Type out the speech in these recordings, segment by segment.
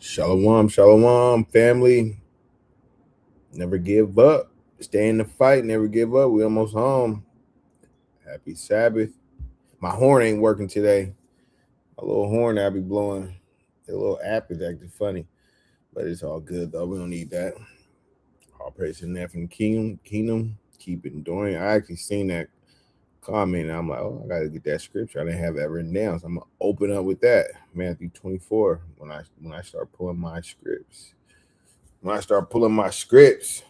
Shalom, shalom, family. Never give up. Stay in the fight. Never give up. We almost home. Happy Sabbath. My horn ain't working today. My little horn I be blowing. The little app is acting funny, but it's all good though. We don't need that. All praise to the from Kingdom. Keep enduring. I actually seen that comment. And I'm like, oh, I gotta get that scripture. I didn't have that written down, so I'm gonna open up with that. Matthew 24. When I start pulling my scripts. When I start pulling my scripts.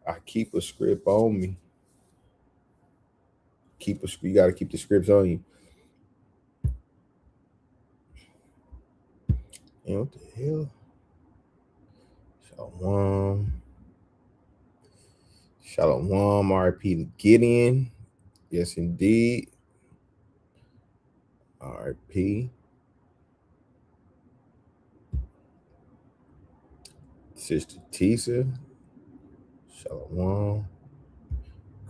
I keep a script on me. You got to keep the scripts on you. You know what the hell? Shalom, RP to Gideon. Yes, indeed. RP. Sister Tisa. Shalom.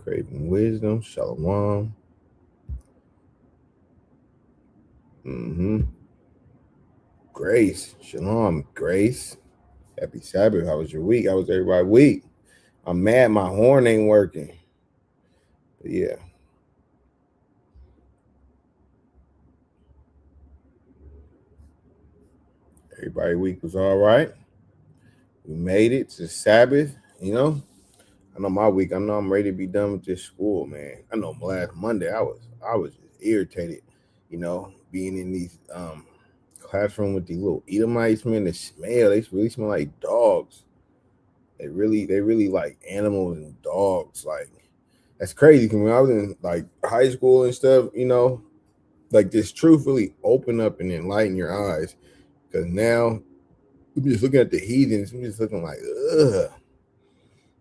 Craving wisdom. Shalom. Grace. Shalom, Grace. Happy Sabbath. How was your week? How was everybody's week? I'm mad my horn ain't working. But yeah. Everybody's week was all right. We made it to Sabbath, I know my week. I know I'm ready to be done with this school, man. I know last Monday I was just irritated, being in these classroom with these little Edomites, man. The smell, they really smell like dogs. They really like animals and dogs. Like that's crazy. Cause when I was in like high school and stuff, like this truth really open up and enlighten your eyes. Cause now I'm just looking at the heathens, I'm just looking like, ugh.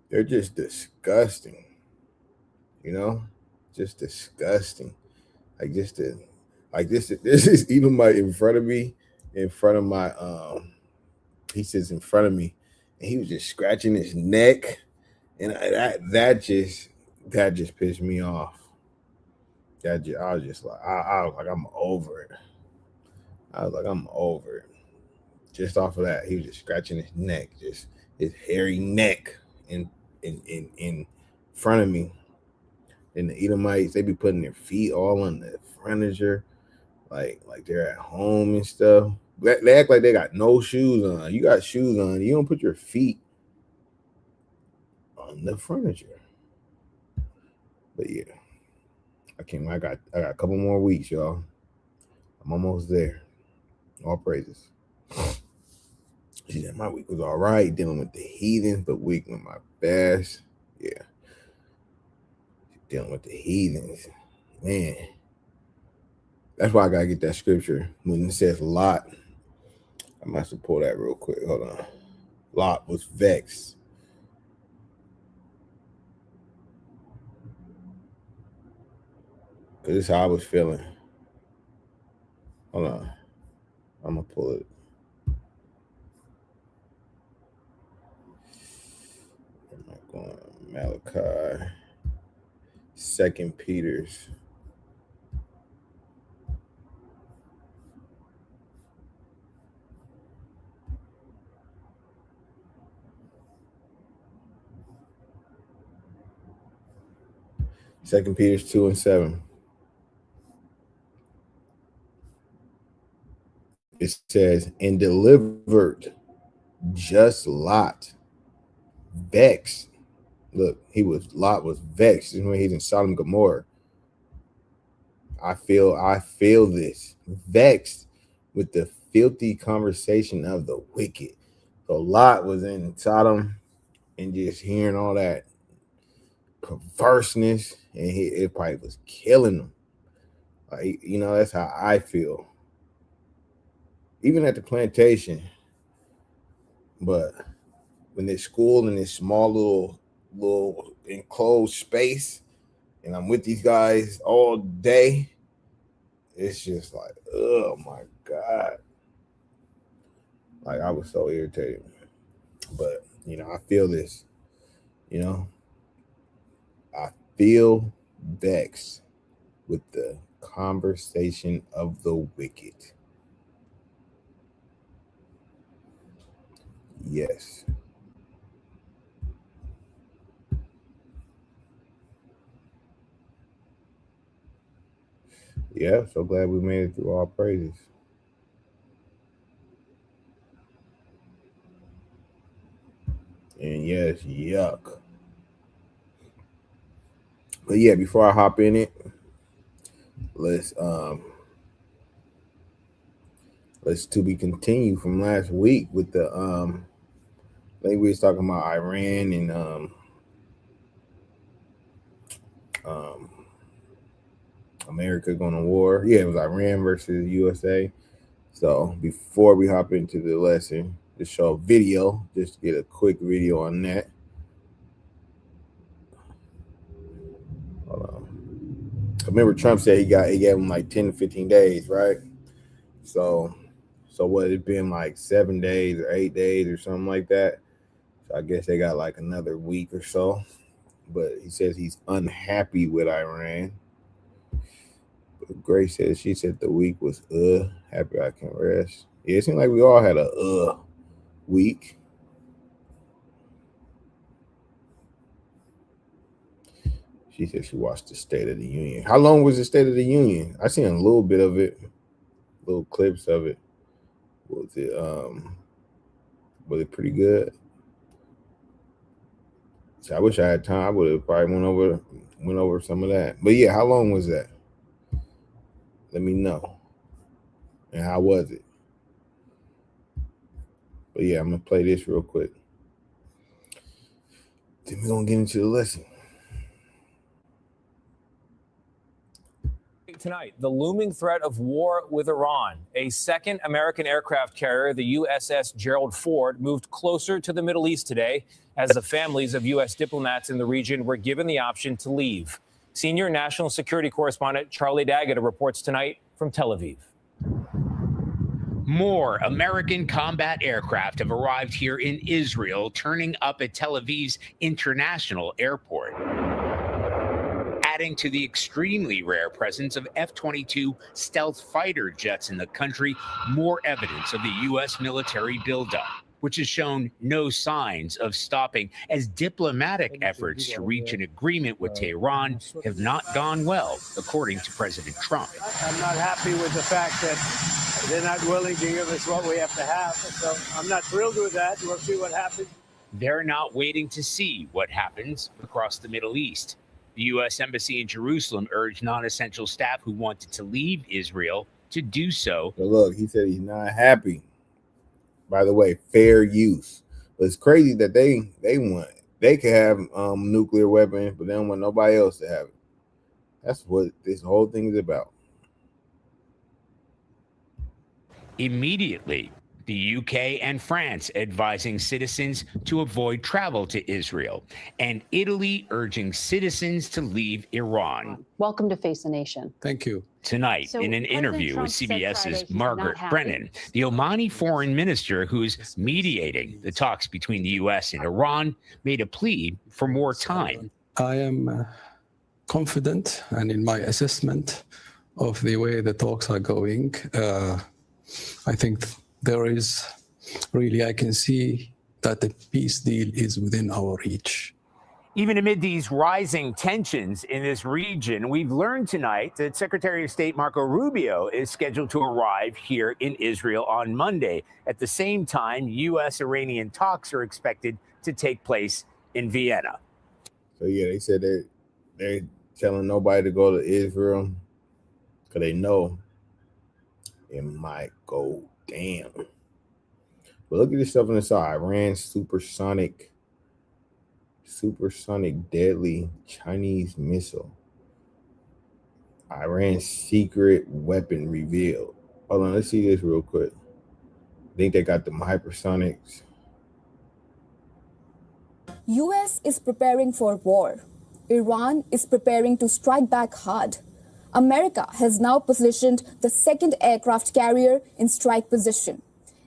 They're just disgusting, just disgusting. Like just to, like this is Edomite in front of me, in front of my he sits in front of me, and he was just scratching his neck, and that just pissed me off. I was just like I was like I'm over it. I was like I'm over it. Just off of that, he was just scratching his neck, just his hairy neck in front of me. And the Edomites, they be putting their feet all on the furniture, like they're at home and stuff. They act like they got no shoes on. You got shoes on. You don't put your feet on the furniture. But yeah, I can't. I got a couple more weeks, y'all. I'm almost there. All praises. She said my week was all right, dealing with the heathens, but week with my best. Yeah, dealing with the heathens, man. That's why I gotta get that scripture when it says Lot. I must have pulled that real quick. Hold on. Lot was vexed. Cause this is how I was feeling. Hold on. I'm gonna pull it. I'm not going Malachi. Second Peter's. Second Peter's 2:7. It says, and delivered just Lot, vexed. Look, Lot was vexed. This is when he's in Sodom and Gomorrah. I feel this. Vexed with the filthy conversation of the wicked. So Lot was in Sodom and just hearing all that perverseness, and it probably was killing him. Like, that's how I feel. Even at the plantation, but when they're school in this small little enclosed space, and I'm with these guys all day, it's just like, oh my god, like I was so irritated. But I feel this. I feel vexed with the conversation of the wicked. Yes. Yeah, so glad we made it through all praises. And yes, yuck. But yeah, before I hop in it, let's to be continued from last week with the I think we was talking about Iran and America going to war. Yeah, it was Iran versus USA. So before we hop into the lesson, just show a video, just to get a quick video on that. Hold on. I remember Trump said he gave him like 10 to 15 days, right? So what, it been like 7 days or 8 days or something like that. So I guess they got like another week or so. But he says he's unhappy with Iran. But Grace says, she said the week was happy I can rest. Yeah, it seemed like we all had a week. She said she watched the State of the Union. How long was the State of the Union? I seen a little bit of it, little clips of it. Was it pretty good? So I wish I had time. I would have probably went over some of that. But yeah, how long was that? Let me know. And how was it? But yeah, I'm gonna play this real quick. Then we're gonna get into the lesson. Tonight, the looming threat of war with Iran. A second American aircraft carrier, the USS Gerald Ford, moved closer to the Middle East today as the families of U.S. diplomats in the region were given the option to leave. Senior national security correspondent Charlie D'Agata reports tonight from Tel Aviv. More American combat aircraft have arrived here in Israel, turning up at Tel Aviv's International Airport, adding to the extremely rare presence of F-22 stealth fighter jets in the country. More evidence of the U.S. military buildup, which has shown no signs of stopping, as diplomatic efforts to reach an agreement with Tehran have not gone well, according to President Trump. I'm not happy with the fact that they're not willing to give us what we have to have. So I'm not thrilled with that. We'll see what happens. They're not waiting to see what happens across the Middle East. The U.S. Embassy in Jerusalem urged non-essential staff who wanted to leave Israel to do so. But look, he said he's not happy. By the way, fair use. But it's crazy that they can have nuclear weapons, but they don't want nobody else to have it. That's what this whole thing is about. Immediately, the UK and France advising citizens to avoid travel to Israel, and Italy urging citizens to leave Iran. Welcome to Face the Nation. Thank you. Tonight, in an interview with CBS's Margaret Brennan, the Omani foreign minister who's mediating the talks between the U.S. and Iran made a plea for more time. I am confident, and in my assessment of the way the talks are going, I think there is really, I can see that the peace deal is within our reach. Even amid these rising tensions in this region, we've learned tonight that Secretary of State Marco Rubio is scheduled to arrive here in Israel on Monday. At the same time, U.S.-Iranian talks are expected to take place in Vienna. So yeah, they said they're telling nobody to go to Israel because they know it might go down. But look at this stuff on the side. Iran supersonic deadly Chinese missile. Iran's secret weapon revealed. Hold on, let's see this real quick. I think they got them hypersonics. US is preparing for war. Iran is preparing to strike back hard. America has now positioned the second aircraft carrier in strike position.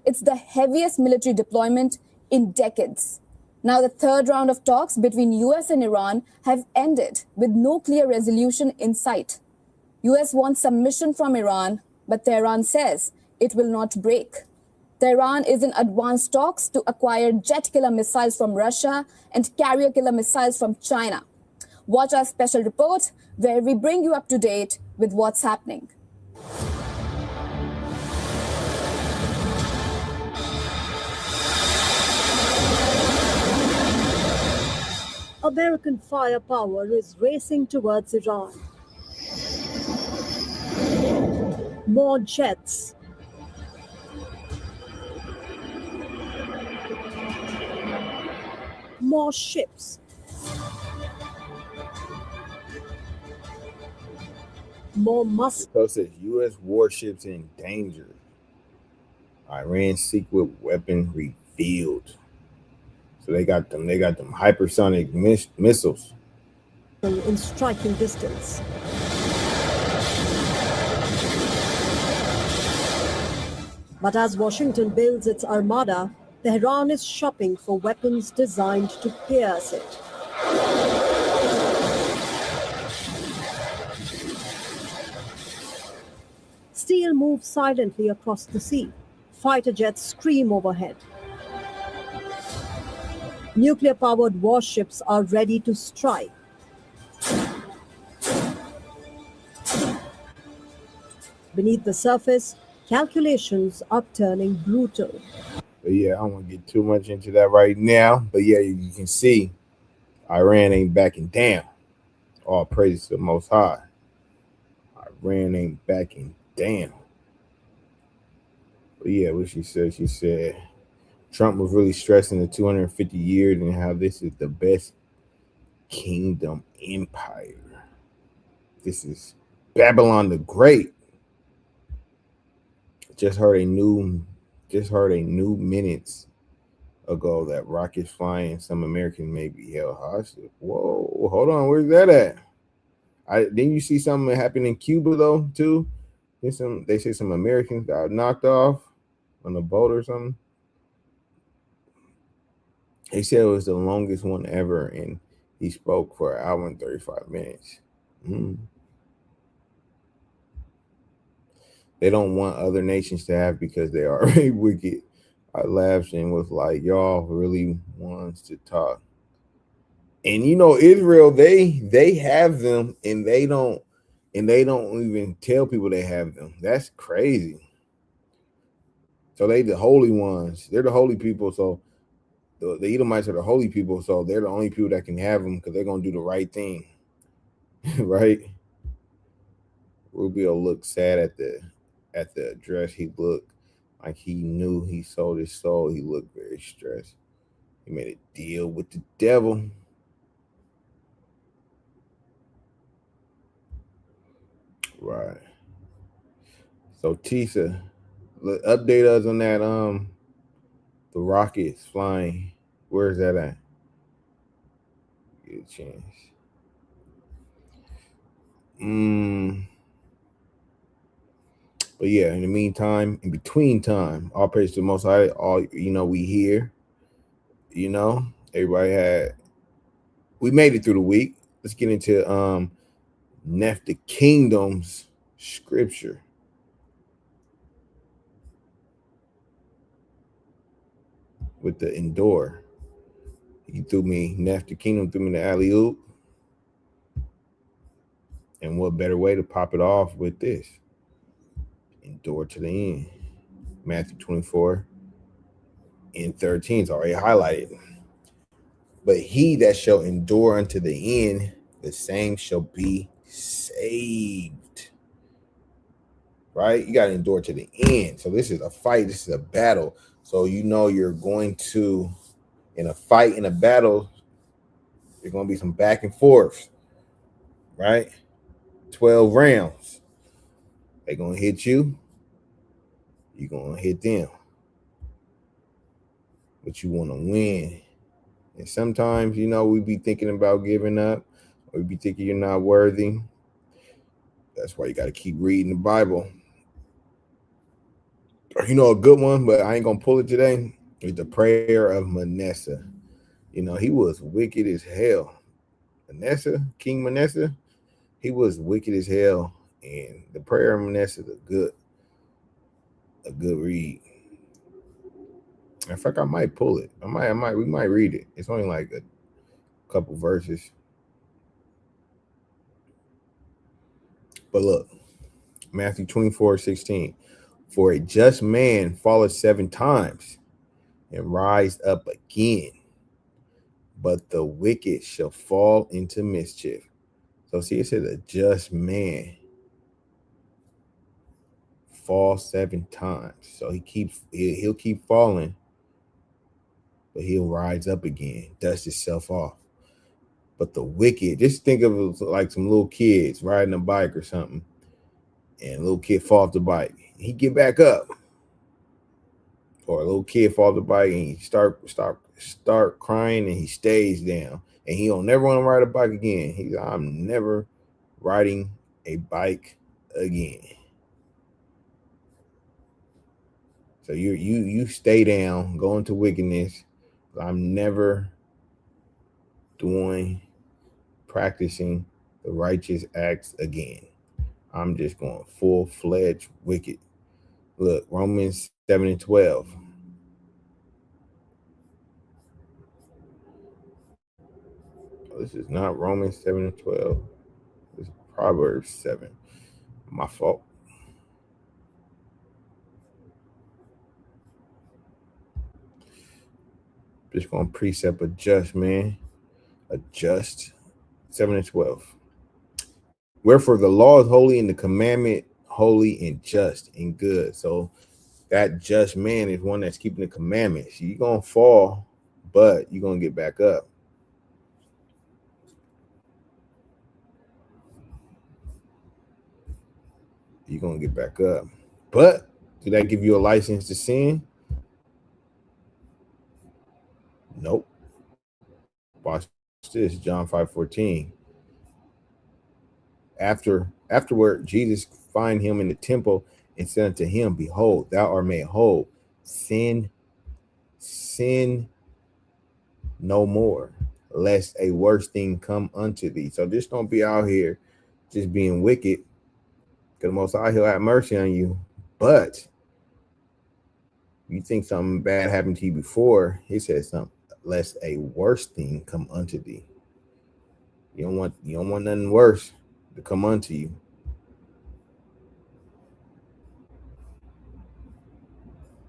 It's the heaviest military deployment in decades. Now the third round of talks between US and Iran have ended with no clear resolution in sight. US wants submission from Iran, but Tehran says it will not break. Tehran is in advanced talks to acquire jet killer missiles from Russia and carrier killer missiles from China. Watch our special report where we bring you up to date with what's happening. American firepower is racing towards Iran. More jets. More ships. More muscle. So it says U.S. warships in danger. Iran secret weapon revealed. So they got them hypersonic missiles in striking distance. But as Washington builds its armada, Tehran is shopping for weapons designed to pierce it. Steel moves silently across the sea. Fighter jets scream overhead. Nuclear-powered warships are ready to strike. Beneath the surface, calculations are turning brutal. But yeah, I don't want to get too much into that right now. But yeah, you can see Iran ain't backing down. All praise to the Most High. Iran ain't backing down. But yeah, what she said Trump was really stressing the 250 years and how this is the best kingdom empire. This is Babylon the Great. Just heard a new minutes ago that rockets flying, some Americans may be held hostage. Whoa, hold on, where's that at? Didn't you see something happen in Cuba though too? They say some Americans got knocked off on a boat or something. He said it was the longest one ever, and he spoke for 1 hour and 35 minutes. They don't want other nations to have because they are already wicked. I laughed and was like, y'all really wants to talk. And you know, Israel, they have them and they don't even tell people they have them. That's crazy. So they the holy ones. They're the holy people. So the Edomites are the holy people. So they're the only people that can have them because they're gonna do the right thing. Right? Rubio looked sad at the address. He looked like he knew he sold his soul. He looked very stressed. He made a deal with the devil. Right. So Tisa, update us on that the rockets flying. Where is that at? Get a chance. But yeah, in the meantime, in between time, all praise to the Most High. All we here. Everybody we made it through the week. Let's get into Neph Kingdom's scripture. With the endure. Neph Kingdom threw me the alley-oop. And what better way to pop it off with this? Endure to the end. Matthew 24 and 13 is already highlighted. But he that shall endure unto the end, the same shall be saved. Right? You got to endure to the end. So this is a fight. This is a battle. So you're going to, in a fight, in a battle, there's going to be some back and forth. Right? 12 rounds. They're going to hit you. You're going to hit them. But you want to win. And sometimes, we be thinking about giving up. Or we be thinking you're not worthy. That's why you got to keep reading the Bible. A good one, but I ain't going to pull it today, is the prayer of Manasseh. He was wicked as hell. King Manasseh, he was wicked as hell. And the prayer of Manasseh is a good read. In fact, I might pull it. We might read it. It's only like a couple verses. But look, Matthew 24:16. For a just man falleth 7 times and rise up again, but the wicked shall fall into mischief. So see, it says a just man fall 7 times. So he'll keep falling, but he'll rise up again, dust himself off. But the wicked, just think of it like some little kids riding a bike or something, and a little kid fall off the bike. He get back up. Or a little kid fall off the bike and he start crying and he stays down. And he don't never want to ride a bike again. He's like, I'm never riding a bike again. So you stay down, go into wickedness. I'm never practicing the righteous acts again. I'm just going full-fledged wicked. Look, Romans 7:12. This is not Romans 7:12. This is Proverbs 7. My fault. Just going to precept a just man. A just 7:12. Wherefore the law is holy and the commandment holy and just and good. So that just man is one that's keeping the commandments. You're going to fall, but you're going to get back up. You're going to get back up. But did that give you a license to sin? Nope. Watch this, John 5:14. Afterward, Jesus find him in the temple and said unto him, behold, thou art made whole. Sin no more, lest a worse thing come unto thee. So just don't be out here just being wicked, because the Most High, he'll have mercy on you. But you think something bad happened to you before, he says something, lest a worse thing come unto thee. You don't want nothing worse to come unto you.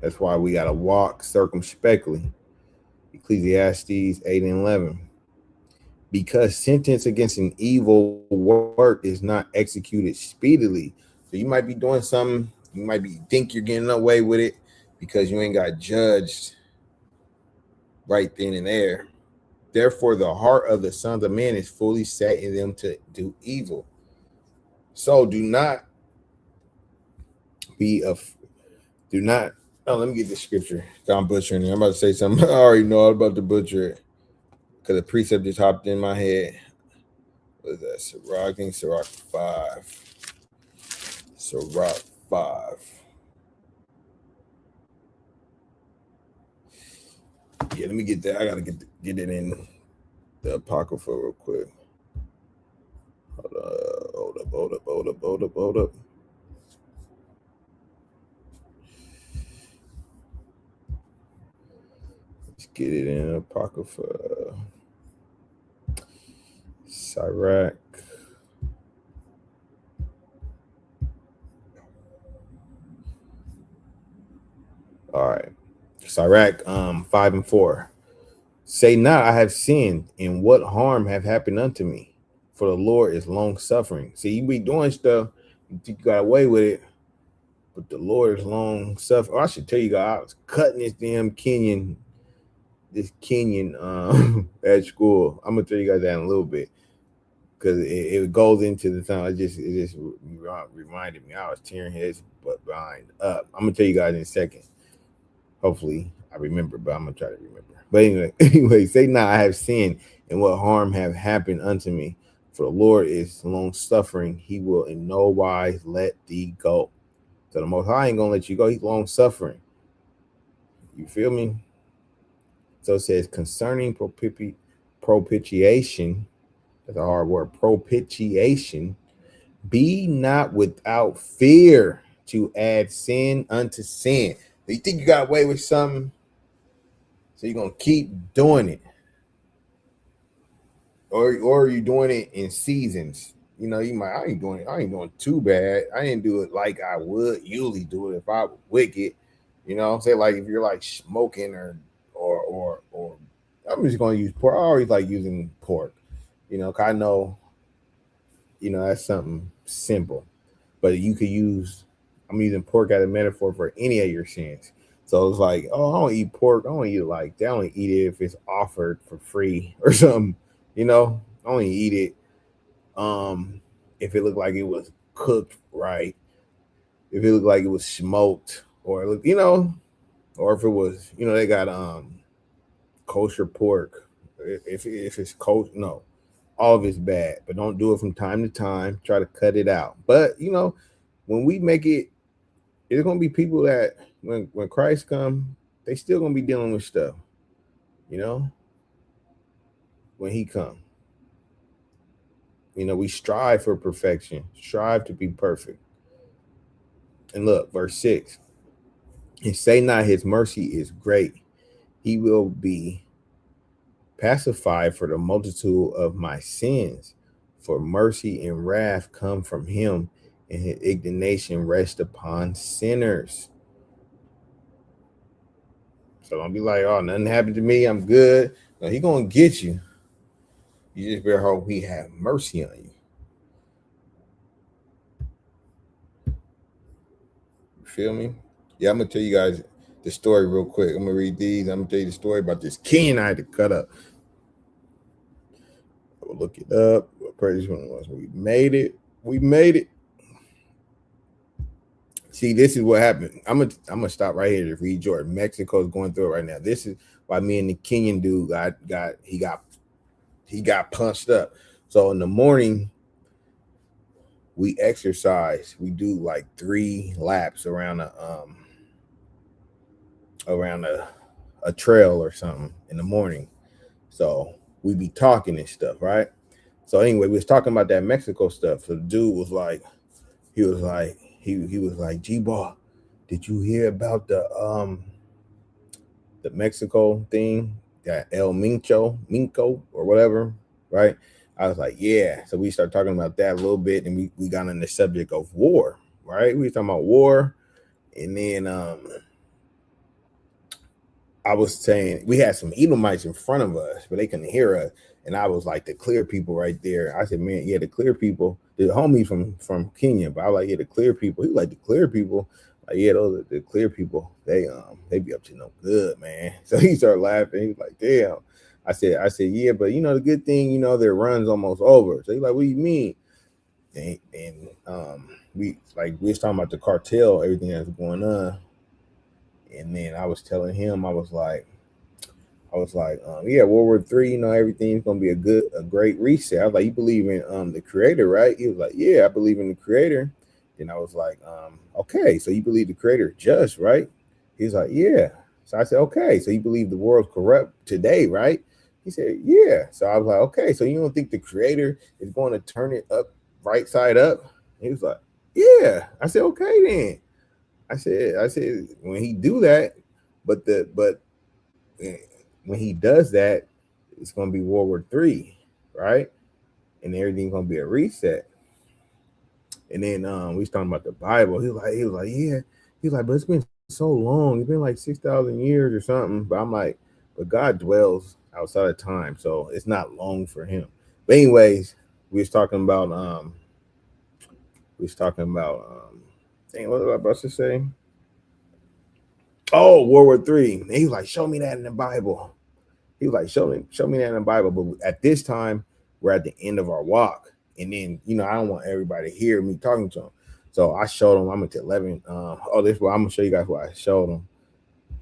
That's why we got to walk circumspectly. Ecclesiastes 8:11. Because sentence against an evil work is not executed speedily. So you might be doing something, you might think you're getting away with it because you ain't got judged right then and there. Therefore, the heart of the sons of men is fully set in them to do evil. So do not. Oh, let me get the scripture. I'm butchering it. I'm about to say something. I already know all about the butcher it because the precept just hopped in my head. What is that? Sirach, I think Sirach 5. Sirach 5. Yeah, let me get that. I gotta get it in the Apocrypha real quick. Hold up. Let's get it in Apocrypha. Sirach. All right. Sirach 5:4. Say not, I have sinned, and what harm have happened unto me? For the Lord is long suffering. See, you be doing stuff, you got away with it, but the Lord is long suffering. I should tell you guys, I was cutting this Kenyan at school. I'm gonna tell you guys that in a little bit because it goes into the time. It just reminded me I was tearing his butt behind up. I'm gonna tell you guys in a second. Hopefully I remember, but I'm gonna try to remember. But anyway, say not, I have sinned, and what harm have happened unto me? For the Lord is long suffering; He will in no wise let thee go. So the Most High ain't gonna let you go. He's long suffering. You feel me? So it says concerning propitiation. That's a hard word. Propitiation. Be not without fear to add sin unto sin. You think you got away with something? So you're gonna keep doing it. Or you doing it in seasons. You know, I ain't doing too bad. I didn't do it like I would usually do it if I was wicked. You know, say like if you're like smoking or I'm just gonna use pork. I always like using pork, you know, 'cause I know, you know, that's something simple. But you could use, I'm using pork as a metaphor for any of your sins. So it's like, oh, I don't eat pork. I don't eat it like that. I only eat it if it's offered for free or something. You know, I only eat it if it looked like it was cooked right, if it looked like it was smoked, or look, you know, or if it was, you know, they got kosher pork. If it's kosher, no, all of it's bad, but don't do it from time to time. Try to cut it out. But you know, when we make it, there's gonna be people that when Christ come, they still gonna be dealing with stuff. You know, when he come. You know, we strive for perfection, strive to be perfect. And look, verse 6. And say not his mercy is great. He will be pacified for the multitude of my sins. For mercy and wrath come from him, and his indignation rests upon sinners. So don't be like, oh, nothing happened to me, I'm good. No, he gonna get you. You just better hope he have mercy on you. You feel me? Yeah, I'm gonna tell you guys the story real quick. I'm gonna read these. I'm gonna tell you the story about this Kenyan I had to cut up. I will look it up. Praise one was we made it. We made it. See, this is what happened. I'm gonna stop right here to read Jordan. Mexico's going through it right now. This is why me and the Kenyan dude got punched up. So in the morning, we exercise. We do like 3 laps around a trail or something in the morning. So we be talking and stuff, right? So anyway, we was talking about that Mexico stuff. So the dude was like, he was like, G-Ball, did you hear about the Mexico thing? That El Minco or whatever, right? I was like, yeah. So we started talking about that a little bit, and we got on the subject of war, right? We were talking about war, and then I was saying we had some Edomites in front of us, but they couldn't hear us. And I was like, the clear people right there. I said, man, yeah, the clear people, the homie from Kenya, but I was like, yeah, the clear people. He was like, the clear people. Like, yeah, those are the clear people. They be up to no good, man. So he started laughing. He was like, damn. I said, yeah, but you know, the good thing, you know, their run's almost over. So he's like, what do you mean? And we was talking about the cartel, everything that's going on. And then I was telling him, I was like, yeah, World War III, you know, everything's gonna be a great reset. I was like, you believe in the creator, right? He was like, yeah, I believe in the creator. And I was like, okay, so you believe the creator is just, right? He's like, yeah. So I said, okay, so you believe the world's corrupt today, right? He said, yeah. So I was like, okay, so you don't think the creator is going to turn it up right side up? He was like, yeah. I said, okay then. I said when he do that, but when he does that, it's gonna be World War III, right? And everything's gonna be a reset. And then we was talking about the Bible. He was like, yeah. He's like, but it's been so long. It's been like 6,000 years or something. But I'm like, but God dwells outside of time, so it's not long for him. But anyways, we was talking about dang, what was I about to say? Oh, World War III. And he was like, show me that in the Bible. He was like, show me that in the Bible. But at this time, we're at the end of our walk. And then, you know, I don't want everybody to hear me talking to him. So I showed him, I'm at 11. This one, I'm gonna show you guys what I showed him.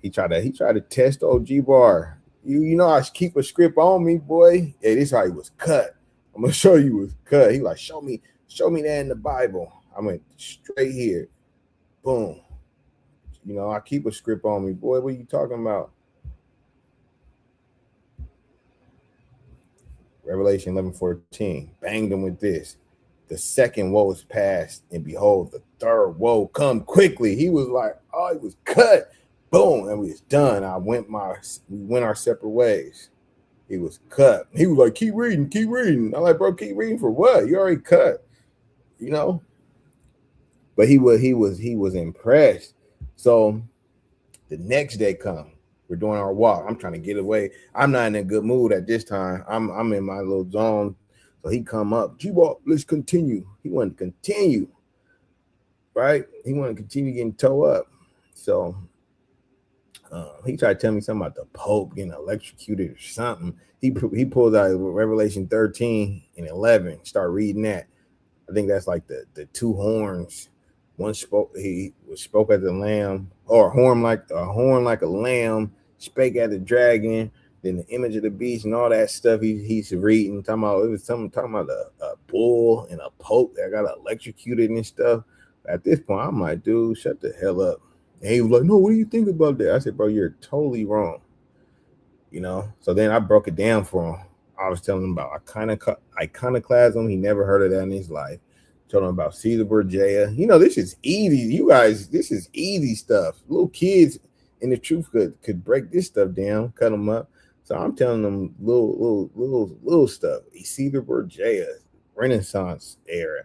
He tried to test OG Bar. You know, I keep a script on me, boy. Yeah, this is how he was cut. I'm gonna show you was cut. He like, show me that in the Bible. I went straight here. Boom. You know, I keep a script on me. Boy, what are you talking about? Revelation 11:14. Banged him with this. The second woe is past, and behold, the third woe come quickly. He was like, oh, he was cut. boom, and we was done. We went our separate ways. He was cut. He was like, keep reading. I'm like, bro, keep reading for what? You already cut, you know. But he was impressed. So the next day come, we're doing our walk. I'm trying to get away. I'm not in a good mood at this time. I'm in my little zone. So he come up, G-Walk, let's continue. He wanted to continue, right? He wanted to continue getting toe up. So he tried to tell me something about the Pope getting electrocuted or something. He pulled out Revelation 13 and 11. Start reading that. I think that's like the two horns. One spoke at the lamb, or a horn like a lamb, spake at the dragon. Then the image of the beast and all that stuff he's reading. Talking about a bull and a pope that got electrocuted and stuff. At this point, I'm like, dude, shut the hell up. And he was like, no, what do you think about that? I said, bro, you're totally wrong. You know. So then I broke it down for him. I was telling him about iconoclasm. He never heard of that in his life. Told him about Caesar Borgia. You know, this is easy. You guys, this is easy stuff. Little kids in the truth could break this stuff down, cut them up. So I'm telling them little stuff. Caesar Borgia, Renaissance era.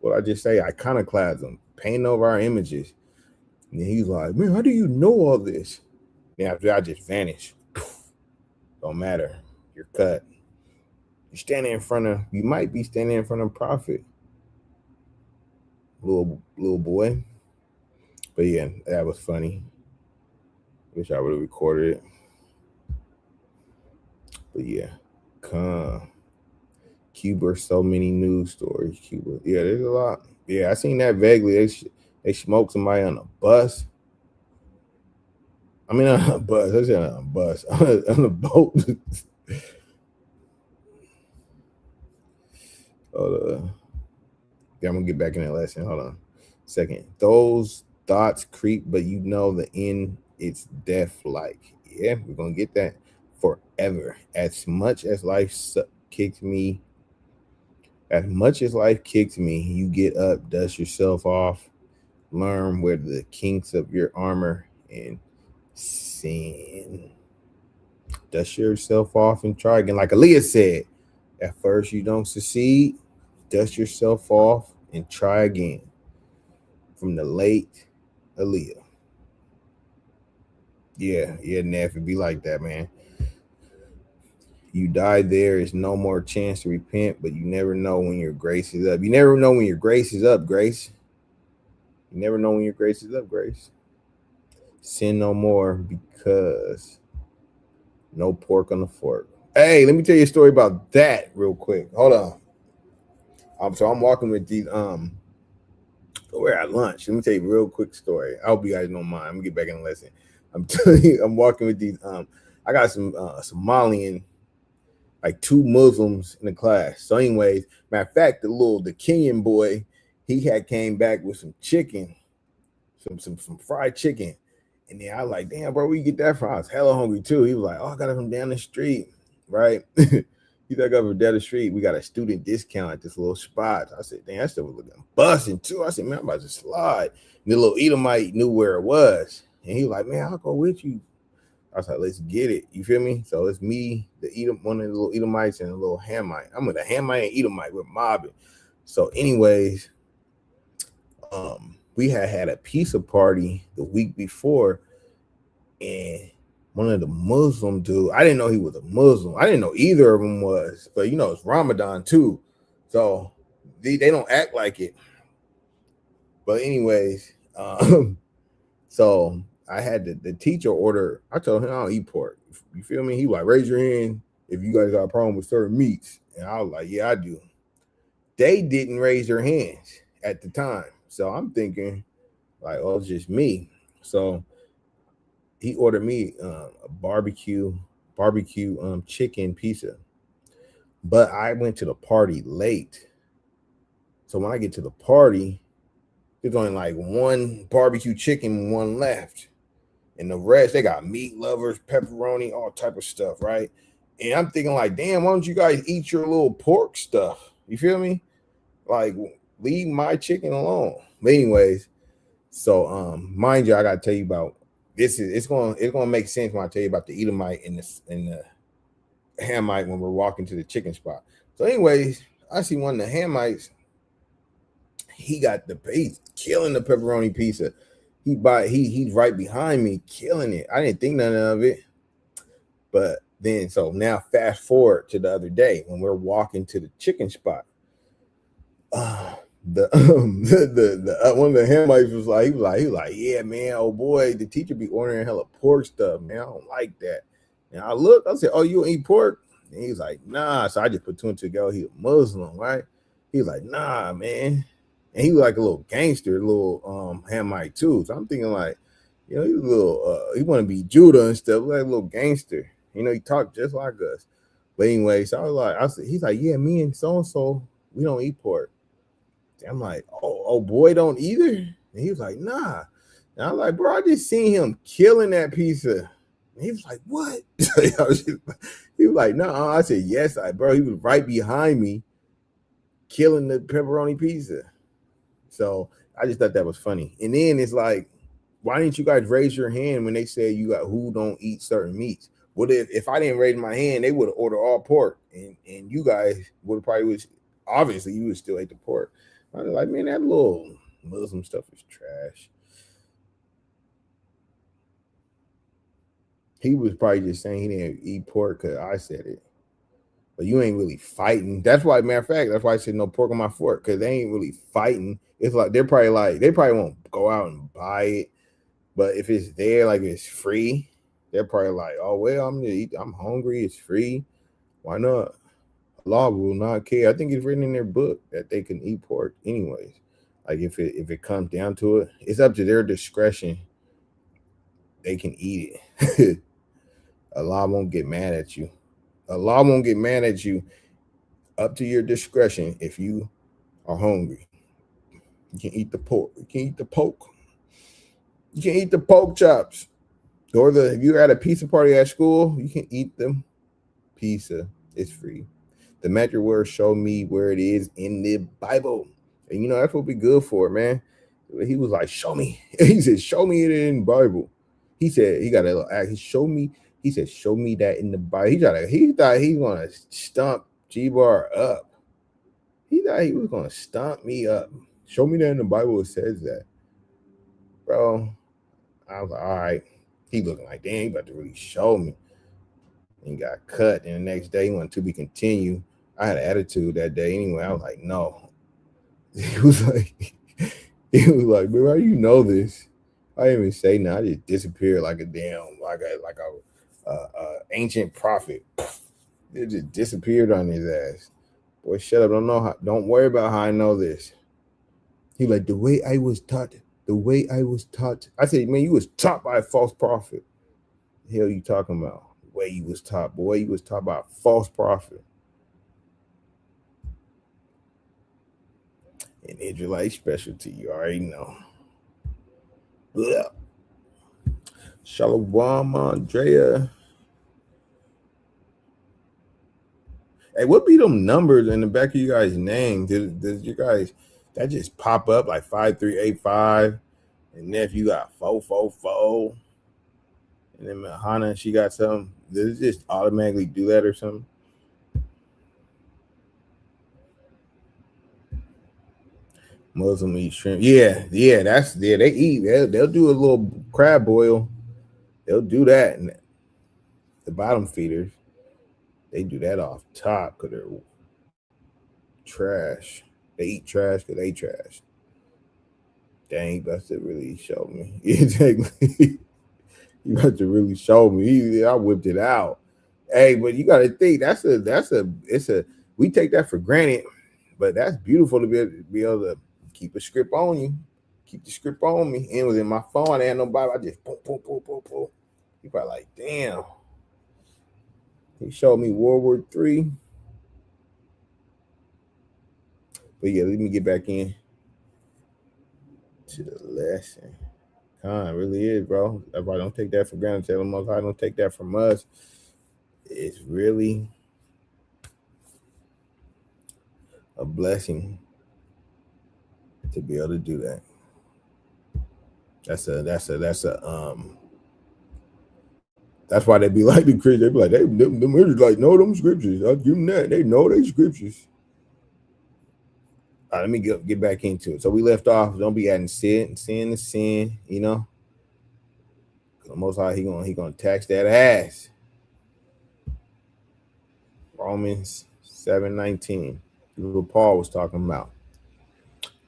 What I just say, iconoclasm, painting over our images. And he's like, man, how do you know all this? And after I just vanish. Don't matter. You're cut. You might be standing in front of a prophet, little boy. But yeah, that was funny. Wish I would have recorded it. But yeah, Cuba, so many news stories. Cuba, yeah, there's a lot. Yeah, I seen that vaguely. They smoked somebody on a bus. I mean, on a bus. I said on a bus. On a boat. Yeah, I'm gonna get back in that lesson. Hold on a second. Those thoughts creep, but you know the end, it's death like. Yeah, we're gonna get that forever. As much as life kicks me, you get up, dust yourself off, learn where the kinks of your armor and sin. Dust yourself off and try again. Like Aaliyah said, at first you don't succeed, dust yourself off and try again. From the late Aaliyah. Yeah, Neff, it'd be like that, man. You die, there is no more chance to repent, but you never know when your grace is up. You never know when your grace is up, Grace. You never know when your grace is up, Grace. Sin no more, because no pork on the fork. Hey, let me tell you a story about that real quick. Hold on. So I'm walking with these we're at lunch. Let me tell you a real quick story. I hope you guys don't mind. I'm gonna get back in the lesson. I'm telling you, I'm walking with these I got some Somalian, like two Muslims in the class. So anyways, matter of fact, the Kenyan boy, he had came back with some chicken, some fried chicken. And then I was like, damn, bro, where you get that from? I was hella hungry too. He was like, oh, I got it from down the street, right? He got it from down the street. We got a student discount at this little spot. I said, damn, that stuff was looking busting too. I said, man, I'm about to slide. And the little Edomite knew where it was. And he was like, man, I'll go with you. I was like, let's get it. You feel me? So it's me, one of the little Edomites, and a little Hamite. I'm with a Hamite and Edomite. We're mobbing. So anyways, we had a pizza party the week before, and one of the Muslim dude, I didn't know he was a Muslim. I didn't know either of them was, but you know, it's Ramadan too. So they don't act like it. But anyways, so I had the teacher order. I told him I don't eat pork. You feel me? He was like, raise your hand if you guys got a problem with certain meats. And I was like, yeah, I do. They didn't raise their hands at the time. So I'm thinking like, oh, it's just me. So he ordered me a barbecue chicken pizza. But I went to the party late. So when I get to the party, there's only like one barbecue chicken, one left. And the rest, they got meat lovers, pepperoni, all type of stuff, right? And I'm thinking like, damn, why don't you guys eat your little pork stuff? You feel me? Like, leave my chicken alone. But anyways, So mind you, I gotta tell you about this. It's gonna make sense when I tell you about the Edomite and the Hamite when we're walking to the chicken spot. So, anyways, I see one of the Hamites. He's killing the pepperoni pizza. He's right behind me, killing it. I didn't think none of it. But then, so now fast forward to the other day when we're walking to the chicken spot. The one of the Hamites was like, he was like, yeah, man, oh boy, the teacher be ordering hella pork stuff, man. I don't like that. And I looked, I said, oh, you don't eat pork? And he's like, nah. So I just put two and two together. He's a Muslim, right? He's like, nah, man. And he was like a little gangster, a little Hamite too. So I'm thinking like, you know, he's a little he want to be Judah and stuff, like a little gangster. You know, he talked just like us. But anyway, so he's like, yeah, me and so we don't eat pork. I'm like, oh boy, don't either. And he was like, nah. And I'm like, bro, I just seen him killing that pizza. And he was like, what? He was like, no. I said, yes, bro. He was right behind me, killing the pepperoni pizza. So I just thought that was funny. And then it's like, why didn't you guys raise your hand when they said you got who don't eat certain meats? What if I didn't raise my hand, they would have ordered all pork, and you guys would probably obviously you would still eat the pork. I was like, man, that little Muslim stuff is trash. He was probably just saying he didn't eat pork because I said it. But you ain't really fighting. That's why, matter of fact, that's why I said no pork on my fork, because they ain't really fighting. It's like they probably won't go out and buy it. But if it's there, like it's free, they're probably like, oh well, I'm hungry, it's free. Why not? Allah will not care. I think it's written in their book that they can eat pork anyways. Like if it comes down to it, it's up to their discretion. They can eat it. Allah won't get mad at you. Allah won't get mad at you. Up to your discretion if you are hungry. You can eat the pork. You can eat the poke. You can eat the pork chops. Or if you're at a pizza party at school, you can eat them. Pizza is free. The magic word show me where it is in the Bible. And you know, that's what we good for, man. He was like, show me. He said, show me it in the Bible. He said, he got a little act. Show me. He said, show me that in the Bible. He thought he was going to stomp G-Bar up. He thought he was going to stomp me up. Show me that in the Bible. It says that. Bro, I was like, all right. He looking like, dang, he about to really show me. And he got cut. And the next day, he wanted to be continued. I had an attitude that day anyway. I was like, no. He was like, man, how you know this? I didn't even say no. I just disappeared like a damn, like a ancient prophet. It just disappeared on his ass. Boy, shut up. Don't worry about how I know this. He like, the way I was taught. I said, man, you was taught by a false prophet. The hell you talking about? The way you was taught, boy, you was taught by a false prophet. An Israelite specialty, you already know. Blah. Shalom, Andrea. Hey, what be them numbers in the back of you guys' name? Does you guys that just pop up like 5385? And then if you got 444, and then Mahana, she got something, does it just automatically do that or something? Muslim eat shrimp. Yeah, they eat. They'll do a little crab boil. They'll do that. And the bottom feeders, they do that off top because they're trash. They eat trash because they trash. Dang, you about to really show me. Exactly. You about to really show me. I whipped it out. Hey, but you got to think we take that for granted, but that's beautiful to be able to keep a script on you. Keep the script on me. And it was in my phone. I had no Bible. I just boom, boom, boom, boom, boom. You probably like, damn. He showed me World War III. But yeah, let me get back in to the lesson. It really is, bro. Everybody don't take that for granted. Tell them, I don't take that from us. It's really a blessing to be able to do that. That's why they be like the Christians. They be like, them like, know them scriptures. I'll give them that. They know they scriptures. All right, let me get back into it. So we left off. Don't be adding sin to sin. You know, the Most High, he gonna tax that ass. Romans 7:19. What Paul was talking about.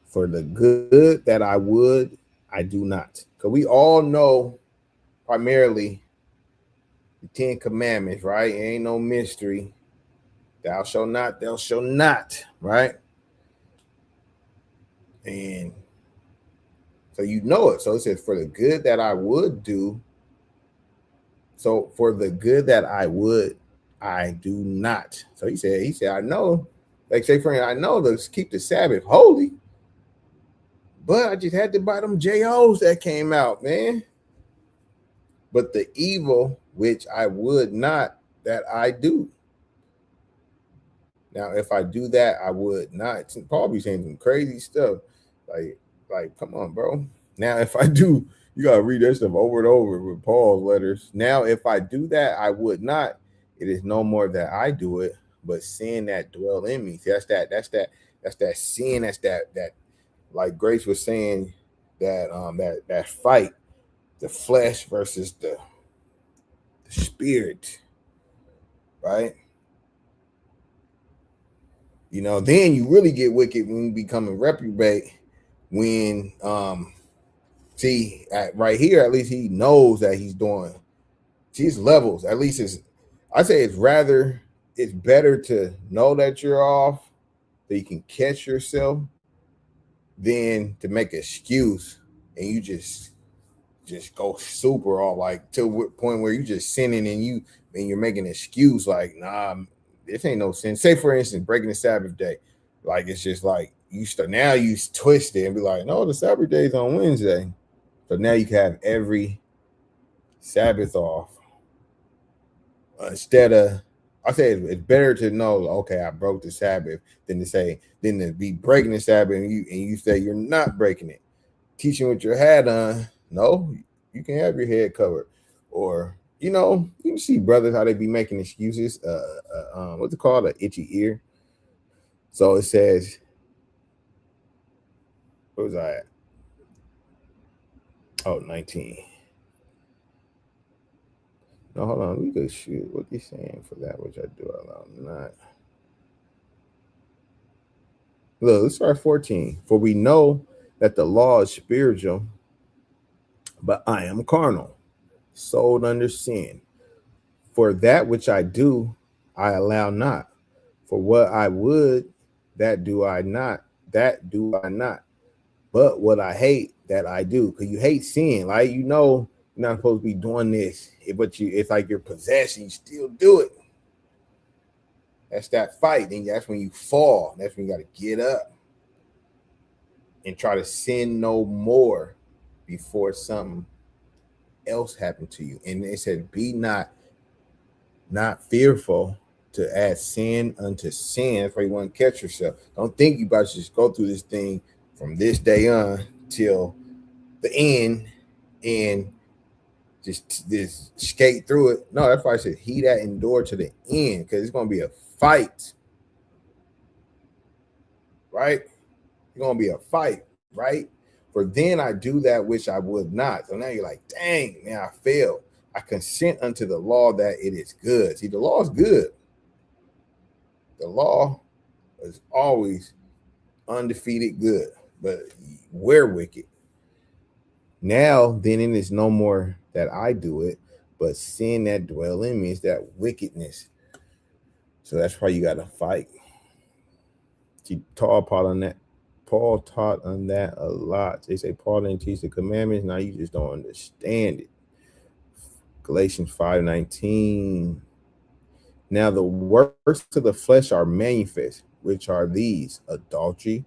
For the good that I would, I do not. Because we all know primarily the 10 commandments, right? It ain't no mystery. Thou shalt not, right? And so you know it. So it says, for the good that I would do. So for the good that I would, I do not. So he said, I know, like say, friend, I know to keep the Sabbath holy, but I just had to buy them JOs that came out, man. But the evil which I would not, that I do. Now, if I do that, I would not. Paul be saying some crazy stuff. Like, come on, bro. Now, if I do, you gotta read that stuff over and over with Paul's letters. Now, if I do that, I would not. It is no more that I do it, but sin that dwell in me. See, that's that sin. That's that. Like Grace was saying, that fight, the flesh versus the spirit, right? You know, then you really get wicked when you become a reprobate. When see right here, at least he knows that he's doing these levels. At least I say it's better to know that you're off, that you can catch yourself, than to make an excuse and you just go super off, like to a point where you just sinning and you're making an excuse like, nah, this ain't no sin. Say for instance, breaking the Sabbath day, like it's just like you twist it and be like, no, the Sabbath day is on Wednesday, so now you can have every Sabbath off. Instead of, I say it's better to know, okay, I broke the Sabbath than to be breaking the Sabbath and you say you're not breaking it. Teaching with your hat on, no, you can have your head covered. Or, you know, you can see brothers how they be making excuses. What's it called? An itchy ear. So it says, what was I at? Oh, 19. No, hold on. We could shoot. What he's saying for that, which I do allow not. Look, let's start 14. For we know that the law is spiritual, but I am carnal, sold under sin. For that which I do, I allow not. For what I would, that do I not. But what I hate, that I do. Because you hate sin, like you know you're not supposed to be doing this, but it's like your possession, you still do it. That's that fight. And that's when you fall. That's when you got to get up and try to sin no more before something else happened to you. And it said, be not fearful to add sin unto sin. That's why you want to catch yourself. Don't think you about to just go through this thing from this day on till the end and just skate through it. No, that's why I said he that endure to the end, because it's going to be a fight, right? It's going to be a fight, right? For then I do that which I would not. So now you're like, dang, man, I failed. I consent unto the law that it is good. See, the law is good. The law is always undefeated good, but we're wicked. Now, then it is no more that I do it, but sin that dwell in me is that wickedness. So that's why you got to fight. See, Paul taught on that a lot. They say Paul didn't teach the commandments. Now you just don't understand it. Galatians 5:19. Now the works of the flesh are manifest, which are these: adultery,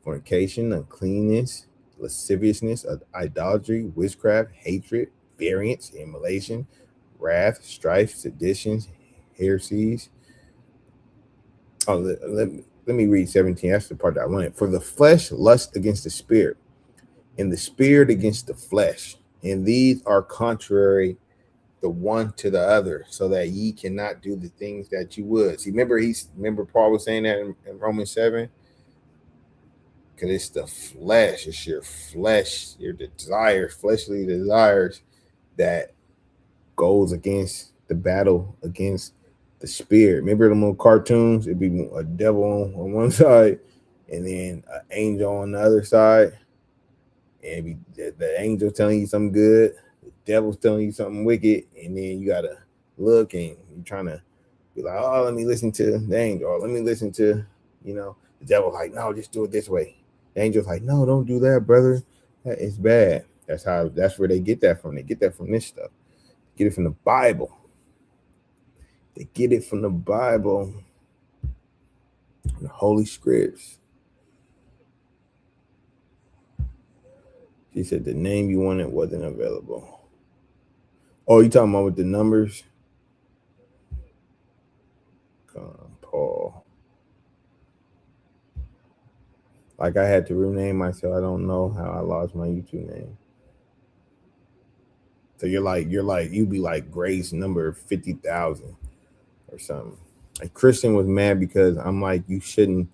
fornication, uncleanness, lasciviousness, idolatry, witchcraft, hatred, variance, immolation, wrath, strife, seditions, heresies. Oh, let me read 17. That's the part that I wanted. For the flesh lusts against the spirit, and the spirit against the flesh. And these are contrary the one to the other, so that ye cannot do the things that you would. See, remember Paul was saying that in Romans 7? Because it's the flesh, it's your flesh, your desires, fleshly desires that goes against the battle against the spirit. Remember them little cartoons? It'd be a devil on one side and then an angel on the other side. And it'd be the angel telling you something good, the devil's telling you something wicked, and then you gotta look and you're trying to be like, oh, let me listen to the angel, or let me listen to, the devil's like, no, just do it this way. The angel's like, no, don't do that, brother. That is bad. That's where they get that from. They get that from this stuff. They get it from the Bible. They get it from the Bible, the Holy Scripts. She said the name you wanted wasn't available. Oh, you talking about with the numbers? Paul. Like I had to rename myself. I don't know how I lost my YouTube name. So you'd be like Grace number 50,000 or something. Like Christian was mad because I'm like, you shouldn't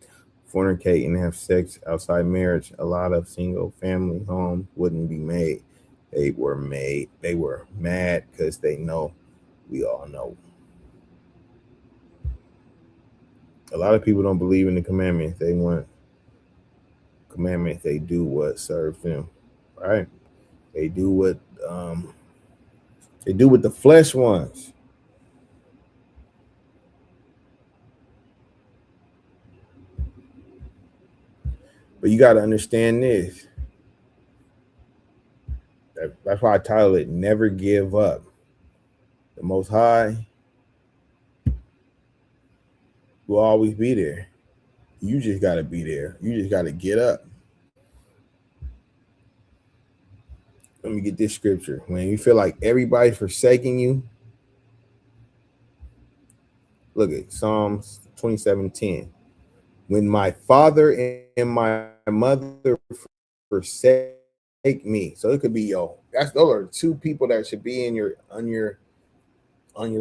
fornicate and have sex outside marriage. A lot of single family homes wouldn't be made. They were mad because they know, we all know. A lot of people don't believe in the commandments. They want commandments. They do what serves them, right? They do what the flesh wants. But you got to understand this. That's why I title it Never Give Up. The Most High will always be there. You just got to be there. You just got to get up. Let me get this scripture. When you feel like everybody's forsaking you, look at Psalms 27:10. When my father and my mother forsake me. So it could be those are two people that should be on your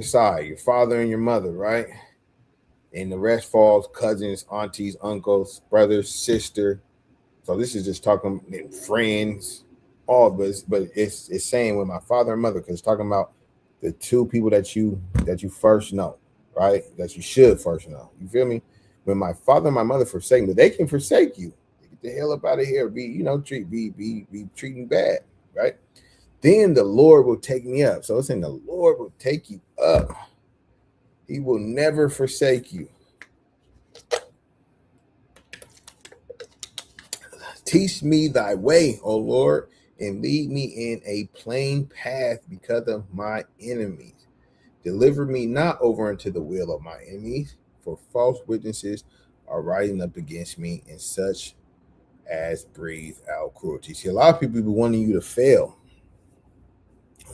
side, your father and your mother, right? And the rest falls cousins, aunties, uncles, brothers, sister. So this is just talking friends, all of us, but it's saying with my father and mother, because it's talking about the two people that you first know, right? That you should first know. You feel me? When my father and my mother forsake me, they can forsake you. Get the hell up out of here. Be treating bad, right? Then the Lord will take me up. So it's saying the Lord will take you up. He will never forsake you. Teach me thy way, O Lord, and lead me in a plain path because of my enemies. Deliver me not over into the will of my enemies, for false witnesses are rising up against me, and such as breathe out cruelty. See, a lot of people be wanting you to fail.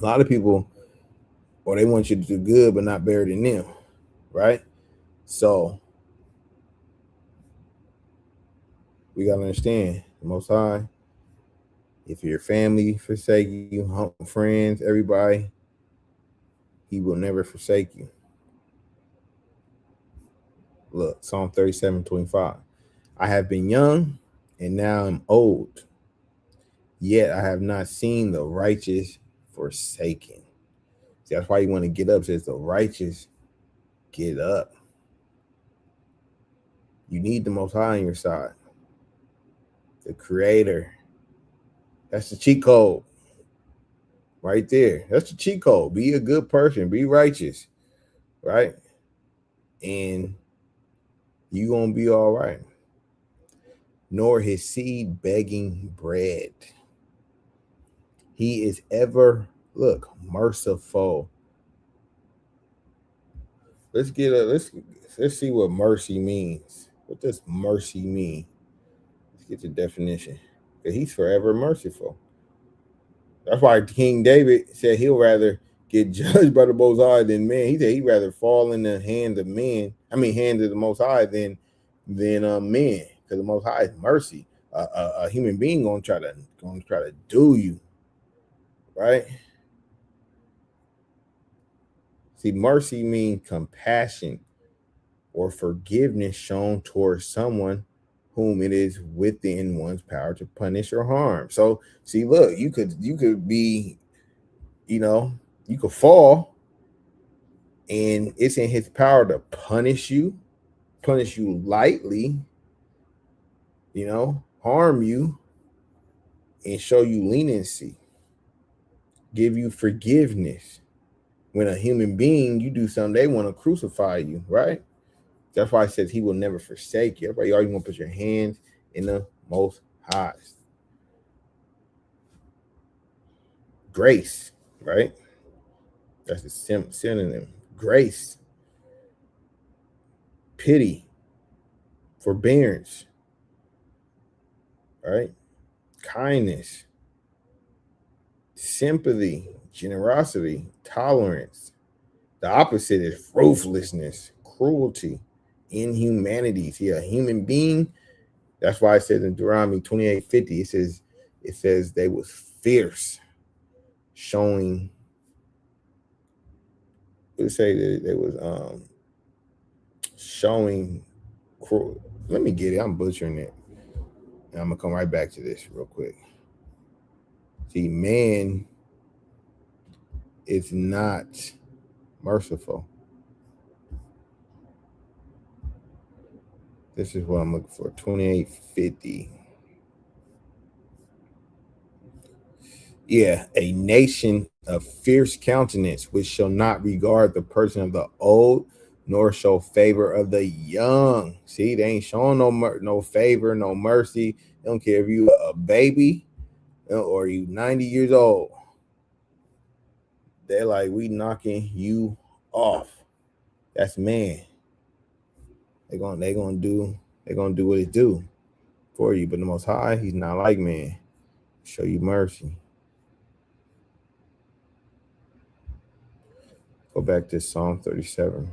A lot of people, or they want you to do good, but not better than them, right? So we got to understand the Most High. If your family forsake you, friends, everybody, he will never forsake you. Look, Psalm 37:25. I have been young and now I'm old, yet I have not seen the righteous forsaken. See, that's why you want to get up. It says the righteous get up. You need the Most High on your side. The Creator. That's the cheat code right there. That's the cheat code. Be a good person. Be righteous, right? And you're going to be all right. Nor his seed begging bread. He is ever, merciful. Let's see what mercy means. What does mercy mean? Let's get the definition. Because he's forever merciful. That's why King David said he'll rather get judged by the Most High than men. He said he'd rather fall in the hands of men. Hands of the Most High than men. Because the Most High is mercy. a human being gonna try to do you, right? See, mercy means compassion or forgiveness shown towards someone whom it is within one's power to punish or harm. So, see, look, you could be, you could fall, and it's in his power to punish you lightly, harm you, and show you leniency, give you forgiveness. When a human being, you do something, they want to crucify you, right? That's why it says he will never forsake you. Everybody always want to put your hands in the Most High. Grace, right? That's a synonym. Grace, pity, forbearance, right? Kindness, sympathy, generosity, tolerance. The opposite is ruthlessness, cruelty, inhumanity. See, a human being, that's why it says in Deuteronomy 28:50, it says they was fierce, showing, let's say that they was showing cruel. Let me get it. I'm butchering it. And I'm gonna come right back to this real quick. See, man is not merciful. This is what I'm looking for. 28:50. Yeah, a nation of fierce countenance, which shall not regard the person of the old, nor show favor of the young. See, they ain't showing no favor, no mercy. They don't care if you a baby or you 90 years old. They're like, we knocking you off. That's man. They're gonna do what it do for you. But the Most High, he's not like man. Show you mercy. Go back to Psalm 37.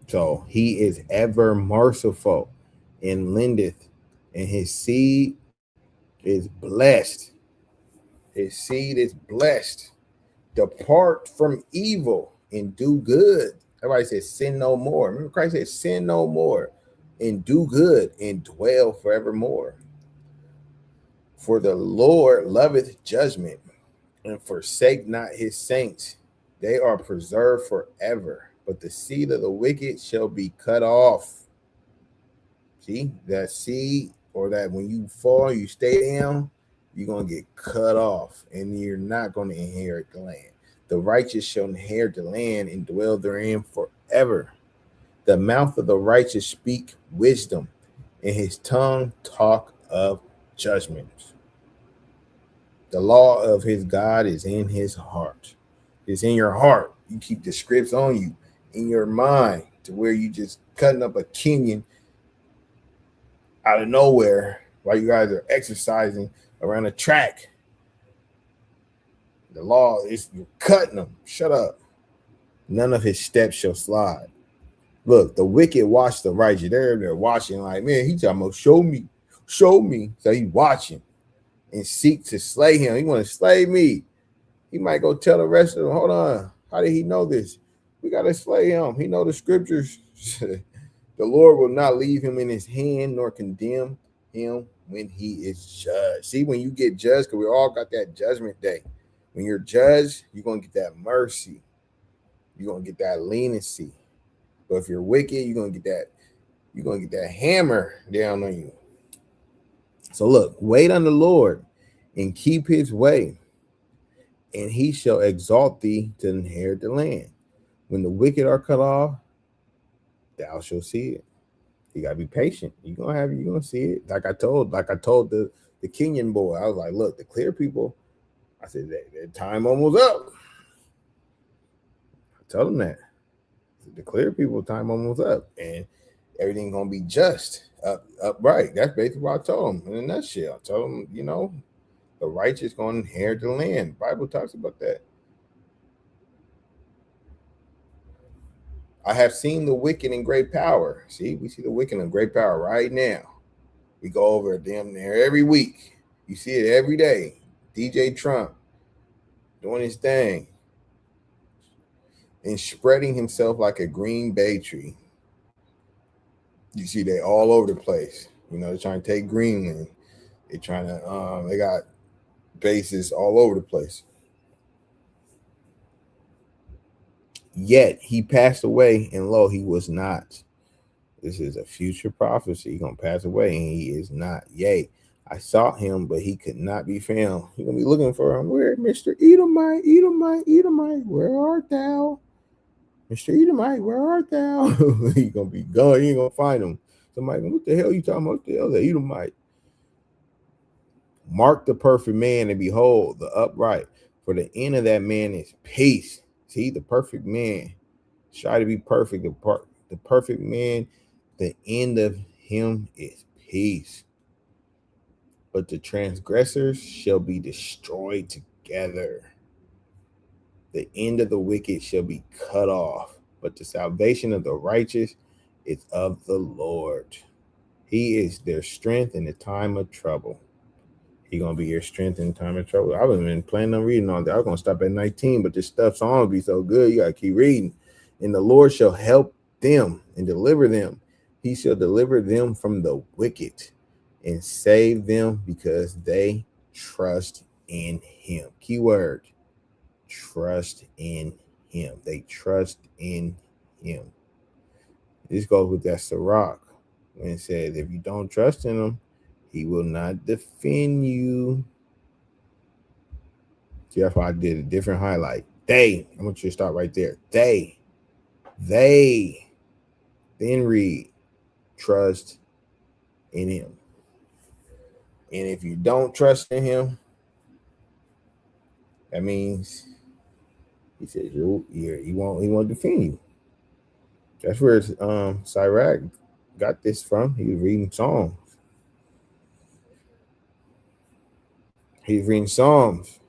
So he is ever merciful and lendeth, and his seed is blessed. His seed is blessed. Depart from evil and do good. Everybody says sin no more. Remember, Christ said, sin no more and do good and dwell forevermore. For the Lord loveth judgment and forsake not his saints. They are preserved forever, but the seed of the wicked shall be cut off. See, that seed, or that when you fall, you stay down, you're going to get cut off, and you're not going to inherit the land. The righteous shall inherit the land and dwell therein forever. The mouth of the righteous speak wisdom, and his tongue talk of judgments. The law of his God is in his heart. It's in your heart. You keep the scripts on you, in your mind, to where you just cutting up a Kenyan out of nowhere while you guys are exercising around a track. The law is, you're cutting them. Shut up. None of his steps shall slide. Look, the wicked watch the righteous. They're watching like, man, he's talking about show me. So he's watching and seek to slay him. He want to slay me. He might go tell the rest of them, hold on, how did he know this? We got to slay him. He know the scriptures. The Lord will not leave him in his hand nor condemn him when he is judged. See, when you get judged, because we all got that judgment day. When you're judged, you're going to get that mercy. You're going to get that leniency. But if you're wicked, you're going to get that hammer down on you. So look, wait on the Lord and keep his way, and he shall exalt thee to inherit the land. When the wicked are cut off, thou shalt see it. You gotta be patient. You're gonna see it. Like I told the Kenyan boy, I was like, look, the clear people, I said their time almost up. I told them that. The clear people, time almost up, and everything gonna be just upright. That's basically what I told them in a nutshell. I told them, the righteous gonna inherit the land. The Bible talks about that. I have seen the wicked in great power. See, we see the wicked in great power right now. We go over damn near every week. You see it every day. DJ Trump doing his thing and spreading himself like a green bay tree. You see they all over the place. You know, they're trying to take Greenland. They're trying to they got bases all over the place. Yet he passed away, and lo, he was not. This is a future prophecy. He's gonna pass away, and he is not. Yea, I sought him, but he could not be found. You're gonna be looking for him. Where, Mr. Edomite, Edomite, Edomite, where art thou? Mr. Edomite, where art thou? He's gonna be gone. You ain't gonna find him. Somebody, what the hell you talking about? What the hell, the Edomite? Mark the perfect man, and behold, the upright. For the end of that man is peace. See, the perfect man. Try to be perfect. The perfect man, the end of him is peace. But the transgressors shall be destroyed together. The end of the wicked shall be cut off. But the salvation of the righteous is of the Lord. He is their strength in the time of trouble. He gonna be your strength in time of trouble. I've been planning on reading all that. I was gonna stop at 19, but this stuff's on be so good. You gotta keep reading. And the Lord shall help them and deliver them. He shall deliver them from the wicked and save them because they trust in him. Keyword, trust in him. They trust in him. This goes with that Sirach when it says, if you don't trust in him, he will not defend you. See, that's why I did a different highlight. I want you to start right there. Then read, trust in him. And if you don't trust in him, that means he says he won't defend you. That's where Sirach got this from. He was reading Psalms. He's reading Psalms.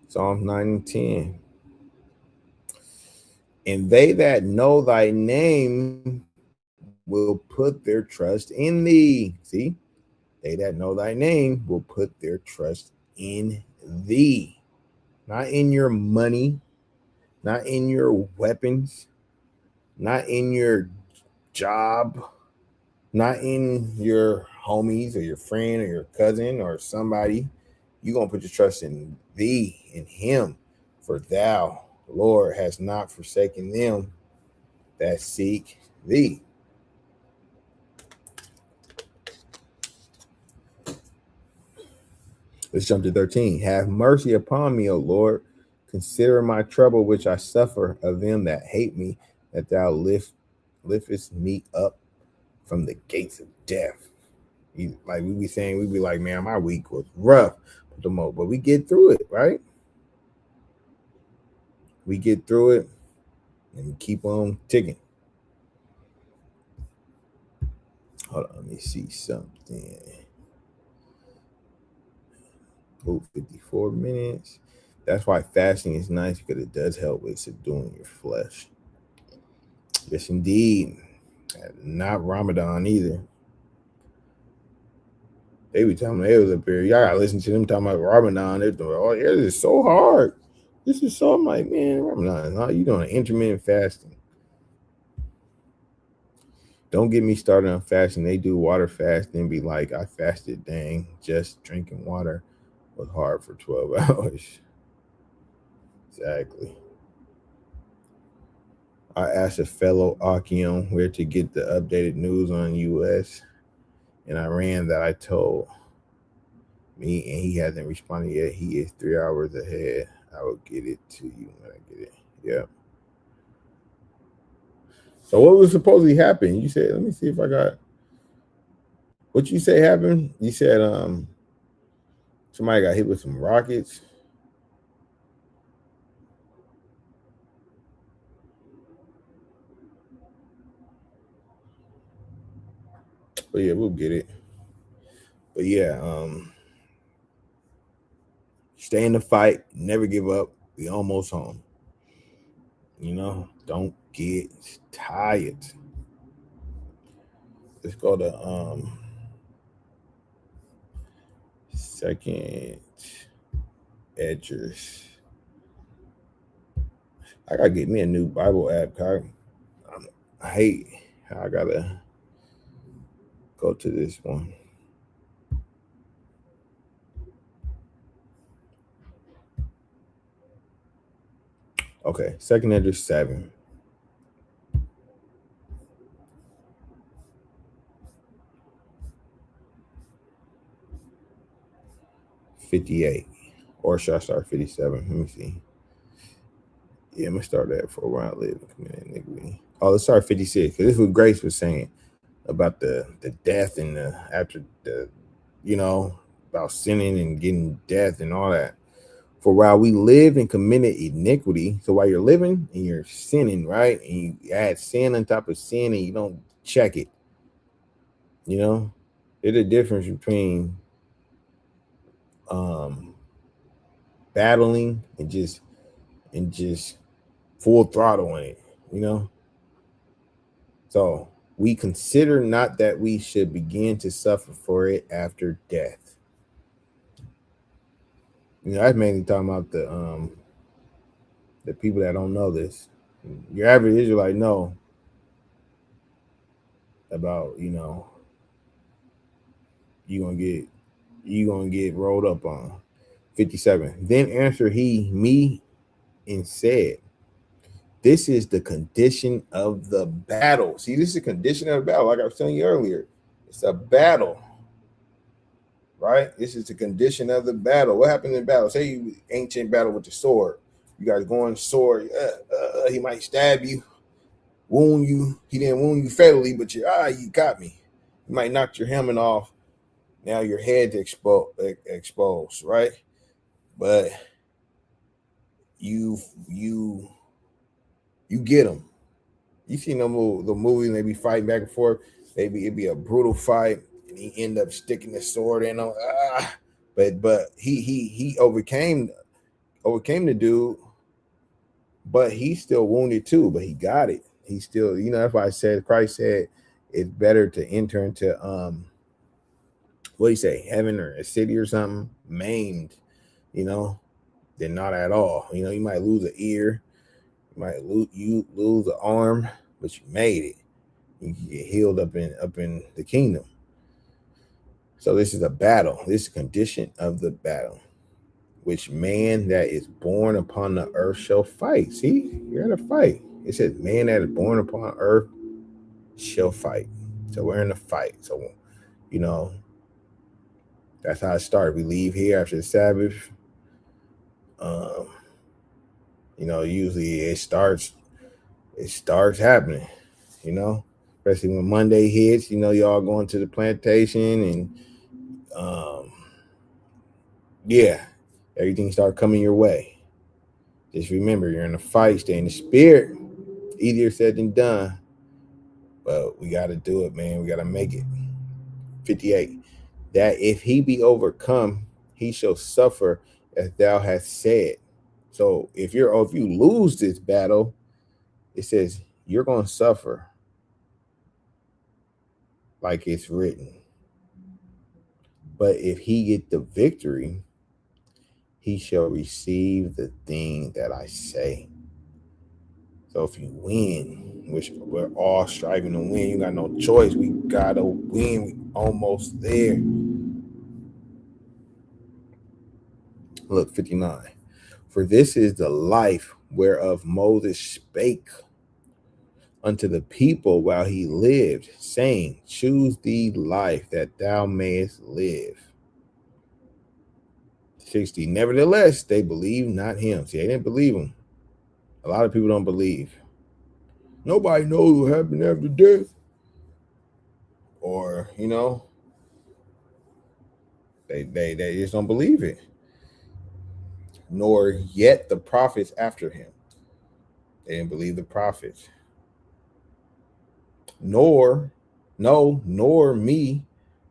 Psalms 9 and 10. And they that know thy name will put their trust in thee. See? They that know thy name will put their trust in thee. Not in your money, not in your weapons, not in your job, not in your homies or your friend or your cousin or somebody. You're going to put your trust in thee, in him. For thou, Lord, has not forsaken them that seek thee. Let's jump to 13. Have mercy upon me, O Lord. Consider my trouble which I suffer of them that hate me, that thou liftest me up from the gates of death. Like we be like, man, my week was rough, but we get through it, right? We get through it and we keep on ticking. Hold on, let me see something. 54 minutes. That's why fasting is nice, because it does help with subduing your flesh. Yes, indeed. Not Ramadan either. They be telling me they was up here. Y'all gotta listen to them talking about Ramadan. They're doing, oh yeah, this is so hard. This is so, I'm like, man, Ramadan, no, you doing intermittent fasting. Don't get me started on fasting. They do water fasting and be like, I fasted, dang, just drinking water was hard for 12 hours. Exactly. I asked a fellow Akim where to get the updated news on U.S. and Iran that I told me, and he hasn't responded yet. He is 3 hours ahead. I will get it to you when I get it. Yeah. So what was supposedly happening? You said, let me see if I got what you say happened. You said somebody got hit with some rockets. But yeah, we'll get it. But yeah, Stay in the fight. Never give up. We almost home. You know, don't get tired. Let's go to second Edgers. I gotta get me a new Bible app. I hate how I gotta go to this one. Okay, second Edgers 7. $58. Or should I start 57? Let me see. Yeah, I'm gonna start that for a while. Oh, let's start 56. Because this is what Grace was saying about the death and after the, you know, about sinning and getting death and all that. For while we lived and committed iniquity, so while you're living and you're sinning, right, and you add sin on top of sin and you don't check it, you know, there's a difference between battling and just full throttle in it, you know. So we consider not that we should begin to suffer for it after death. You know, that's mainly talking about the people that don't know this. Your average Israelite know about, you know, you gonna get rolled up on. 57. Then answered he me and said, this is the condition of the battle. See, this is a condition of the battle. Like I was telling you earlier, it's a battle, right? This is the condition of the battle. What happened in battle? Say you ancient battle with the sword. You guys going sword. He might stab you, wound you. He didn't wound you fatally, but you got me. He might knock your helmet off. Now your head's exposed, right? But you get them. You see the movie, and they be fighting back and forth. Maybe it'd be a brutal fight, and he end up sticking the sword in him. But he overcame the dude, but he's still wounded too. But he got it. He still, you know, that's why I said Christ said it's better to enter into what do you say, heaven or a city or something, maimed, you know, than not at all. You know, you might lose an ear, you might lose an arm, but you made it. You can get healed up in the kingdom. So this is a battle. This is a condition of the battle, which man that is born upon the earth shall fight. See, you're in a fight. It says man that is born upon earth shall fight. So we're in a fight. So, you know, that's how it started. We leave here after the Sabbath. You know, usually it starts happening, you know, especially when Monday hits, you know, y'all going to the plantation and yeah, everything starts coming your way. Just remember, you're in a fight, stay in the spirit. Easier said than done, but we got to do it, man. We got to make it. 58. That if he be overcome, he shall suffer as thou hast said. So if you lose this battle, it says you're going to suffer like it's written. But if he get the victory, he shall receive the thing that I say. So if you win, which we're all striving to win, you got no choice. We got to win. We almost there. Look, 59. For this is the life whereof Moses spake unto the people while he lived, saying, choose thee life that thou mayest live. 60. Nevertheless, they believe not him. See, they didn't believe him. A lot of people don't believe. Nobody knows what happened after death. Or, you know, they just don't believe it. Nor yet the prophets after him. They didn't believe the prophets. Nor me,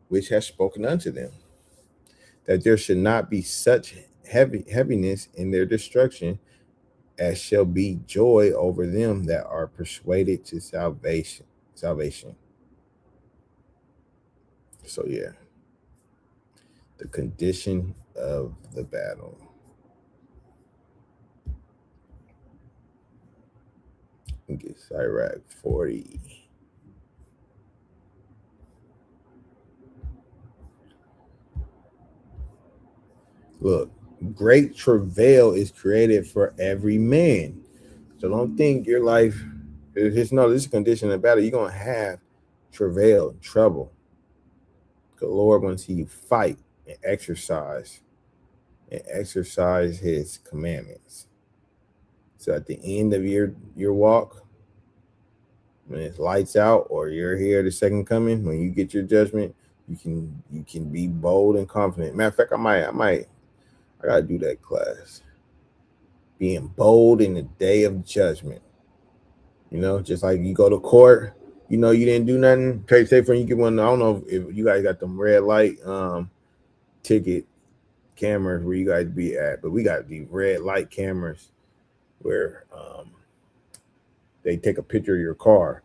which has spoken unto them, that there should not be such heaviness in their destruction, as shall be joy over them that are persuaded to salvation. So yeah, the condition of the battle. I think it's Iraq 40. Look, great travail is created for every man. So don't think your life is just, no, this is a condition of battle. You're going to have travail, trouble. The Lord wants you to fight and exercise his commandments. So at the end of your walk, when it's lights out or you're here the second coming, when you get your judgment, you can be bold and confident. Matter of fact, I gotta do that class. Being bold in the day of judgment. You know, just like you go to court, you know, you didn't do nothing. Say for you get one. I don't know if you guys got them red light ticket cameras where you guys be at, but we got these red light cameras where they take a picture of your car.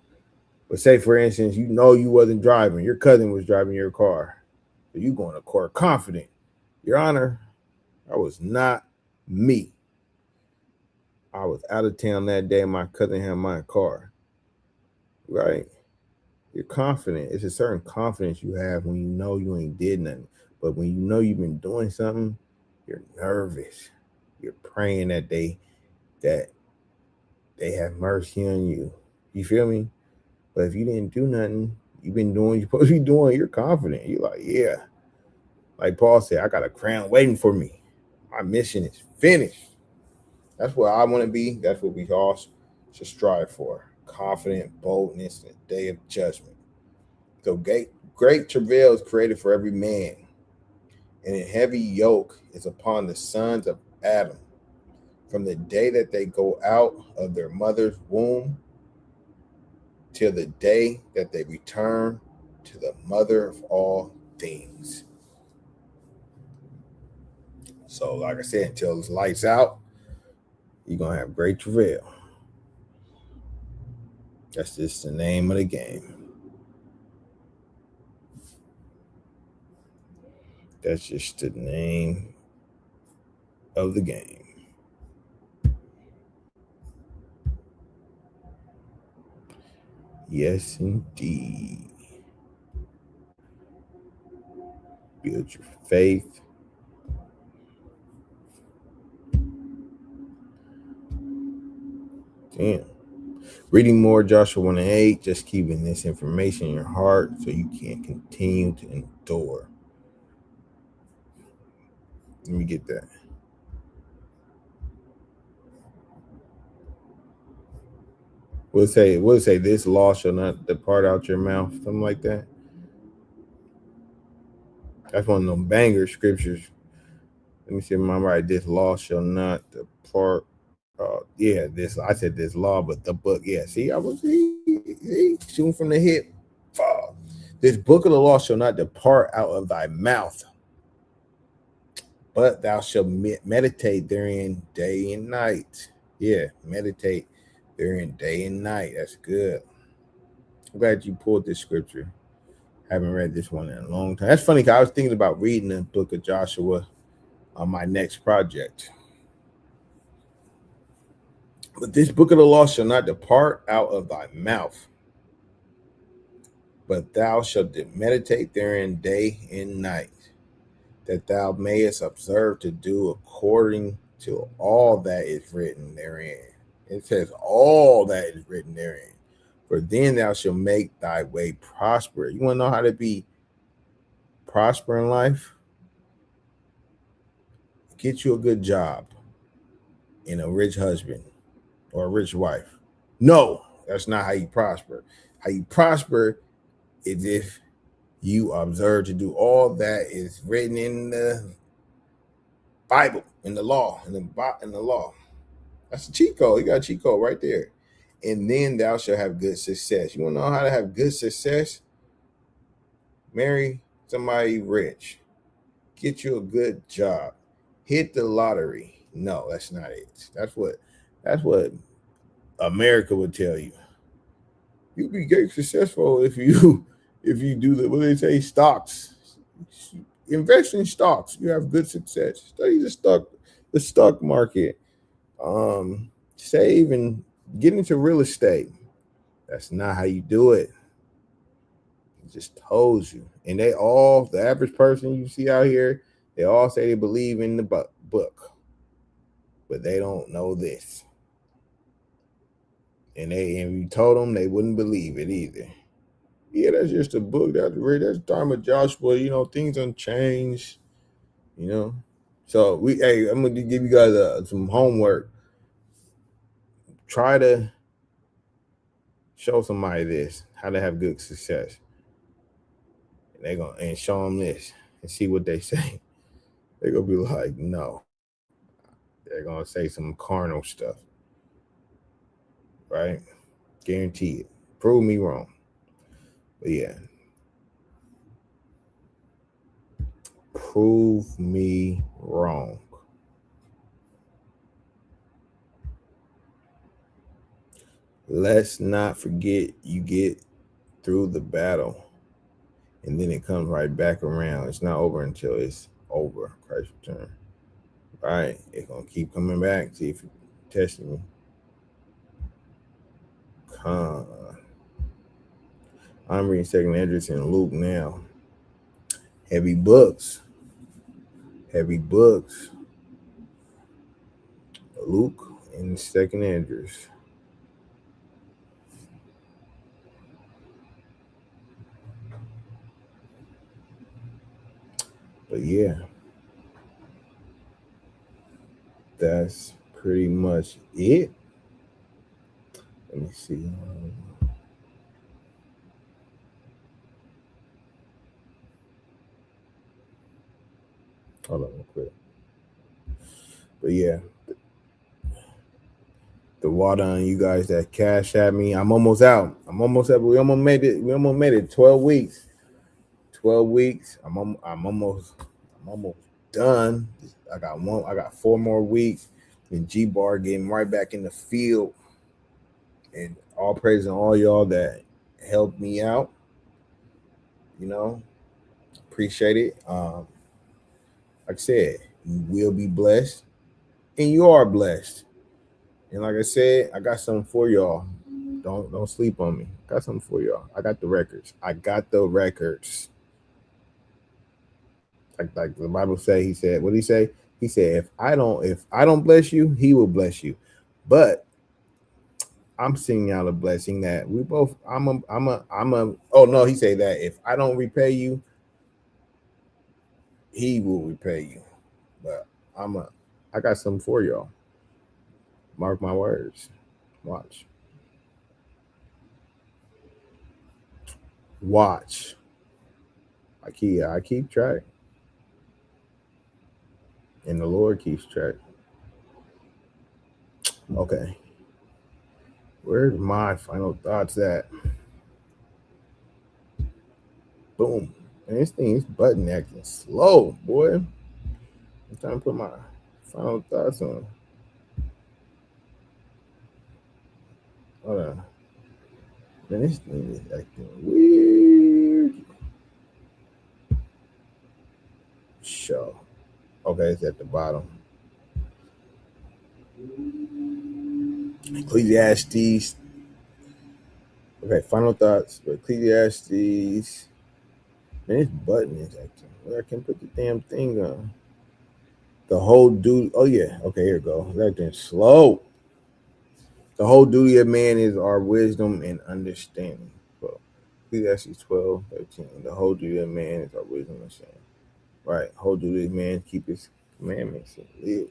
But say for instance, you know you wasn't driving, your cousin was driving your car. So you going to court confident. Your Honor, that was not me. I was out of town that day. My cousin had my car. Right? You're confident. It's a certain confidence you have when you know you ain't did nothing. But when you know you've been doing something, you're nervous. You're praying that they have mercy on you. You feel me? But if you didn't do nothing, you've been doing what you're supposed to be doing, you're confident. You're like, yeah. Like Paul said, I got a crown waiting for me. My mission is finished. That's what I want to be. That's what we all should strive for. Confident boldness in the day of judgment. So great travail is created for every man, and a heavy yoke is upon the sons of Adam from the day that they go out of their mother's womb till the day that they return to the mother of all things. So, like I said, until it's lights out, you're going to have great travail. That's just the name of the game. That's just the name of the game. Yes, indeed. Build your faith. Damn. Reading more Joshua 1:8, just keeping this information in your heart so you can continue to endure. Let me get that. We'll say this law shall not depart out your mouth, something like that. That's one of them banger scriptures. Let me see if I'm right. This law shall not depart. I said this law, but the book. Yeah, see, I was shooting from the hip. This book of the law shall not depart out of thy mouth, but thou shalt meditate therein day and night. Yeah, meditate therein day and night. That's good. I'm glad you pulled this scripture. Haven't read this one in a long time. That's funny because I was thinking about reading the book of Joshua on my next project. But this book of the law shall not depart out of thy mouth, but thou shalt meditate therein day and night, that thou mayest observe to do according to all that is written therein. It says all that is written therein. For then thou shalt make thy way prosper. You want to know how to be prosper in life? Get you a good job and a rich husband or a rich wife. No, that's not how you prosper. How you prosper is if you observe to do all that is written in the Bible, in the law, in the law. That's a cheat code. You got a cheat code right there. And then thou shalt have good success. You want to know how to have good success? Marry somebody rich. Get you a good job. hit the lottery. No, that's not it. That's what America would tell you. You be great successful if you do the what do they say, stocks. Invest in stocks. You have good success. Study the stock market. Save and get into real estate. That's not how you do it. I just told you. And they all, the average person you see out here, they all say they believe in the book, but they don't know this. And you told them, they wouldn't believe it either. Yeah, that's just a book. That's time of Joshua. Things unchanged. So I'm gonna give you guys some homework. Try to show somebody this, how to have good success. And show them this and see what they say. They're gonna be like, no. They're gonna say some carnal stuff. Right? Guarantee it. Prove me wrong. But yeah. Prove me wrong. Let's not forget, you get through the battle and then it comes right back around. It's not over until it's over. Christ's return. Right? It's gonna keep coming back. See if you're testing me. I'm reading 2nd Esdras and Luke now. Heavy books. Luke and 2nd Esdras. But yeah, that's pretty much it. Let me see. Hold on real quick. But yeah, the water on you guys that cash at me. I'm almost out. We almost made it. 12 weeks. 12 weeks. I'm almost done. I got 4 more weeks. And G-Bar getting right back in the field. And all praise and all y'all that helped me out. Appreciate it. Like I said, you will be blessed. And you are blessed. And like I said, I got something for y'all. Don't sleep on me. Got something for y'all. I got the records. Like the Bible say, he said, what did he say? He said, if I don't bless you, he will bless you. But I'm sending out a blessing that we both, he said that if I don't repay you, he will repay you. But I got something for y'all. Mark my words. Watch. I keep track. And the Lord keeps track. Okay. Where's my final thoughts at? Boom. And this thing's button acting slow, boy. I'm trying to put my final thoughts on. Hold on. Man, this thing is acting weird. Sure. Okay, it's at the bottom. Ecclesiastes. Okay, final thoughts. Ecclesiastes. Man, this button is acting. Where I can put the damn thing on. The whole duty. Oh yeah. Okay, here we go. It's acting slow. The whole duty of man is our wisdom and understanding. Well, Ecclesiastes 12:13. The whole duty of man is our wisdom and understanding. Right. Whole duty of man keep his commandments and live.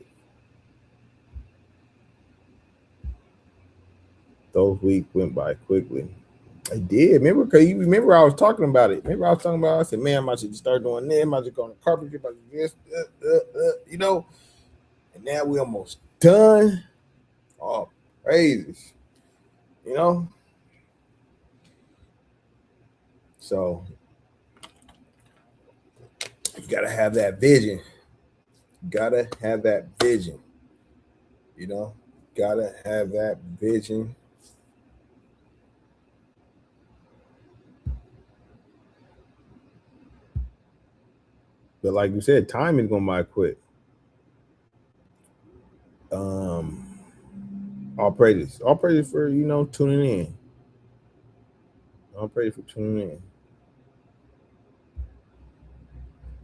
Those weeks went by quickly. I did. Remember I was talking about it. I said, man, I might just start doing this. I might just go on the carpentry, about this, And now we almost done. Oh, praises. So you gotta have that vision. Gotta have that vision. Gotta have that vision. But like you said, time is gonna buy quick. All praises for tuning in. All praises for tuning in.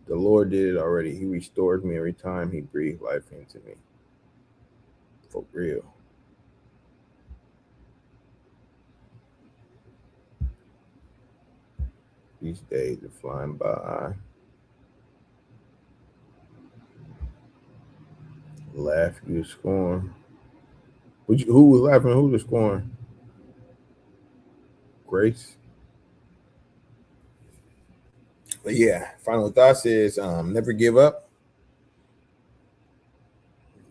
The Lord did it already. He restores me every time He breathed life into me. For real. These days are flying by. Laugh, you scorn. Who was laughing? Who was scoring? Grace. But yeah, final thoughts is never give up.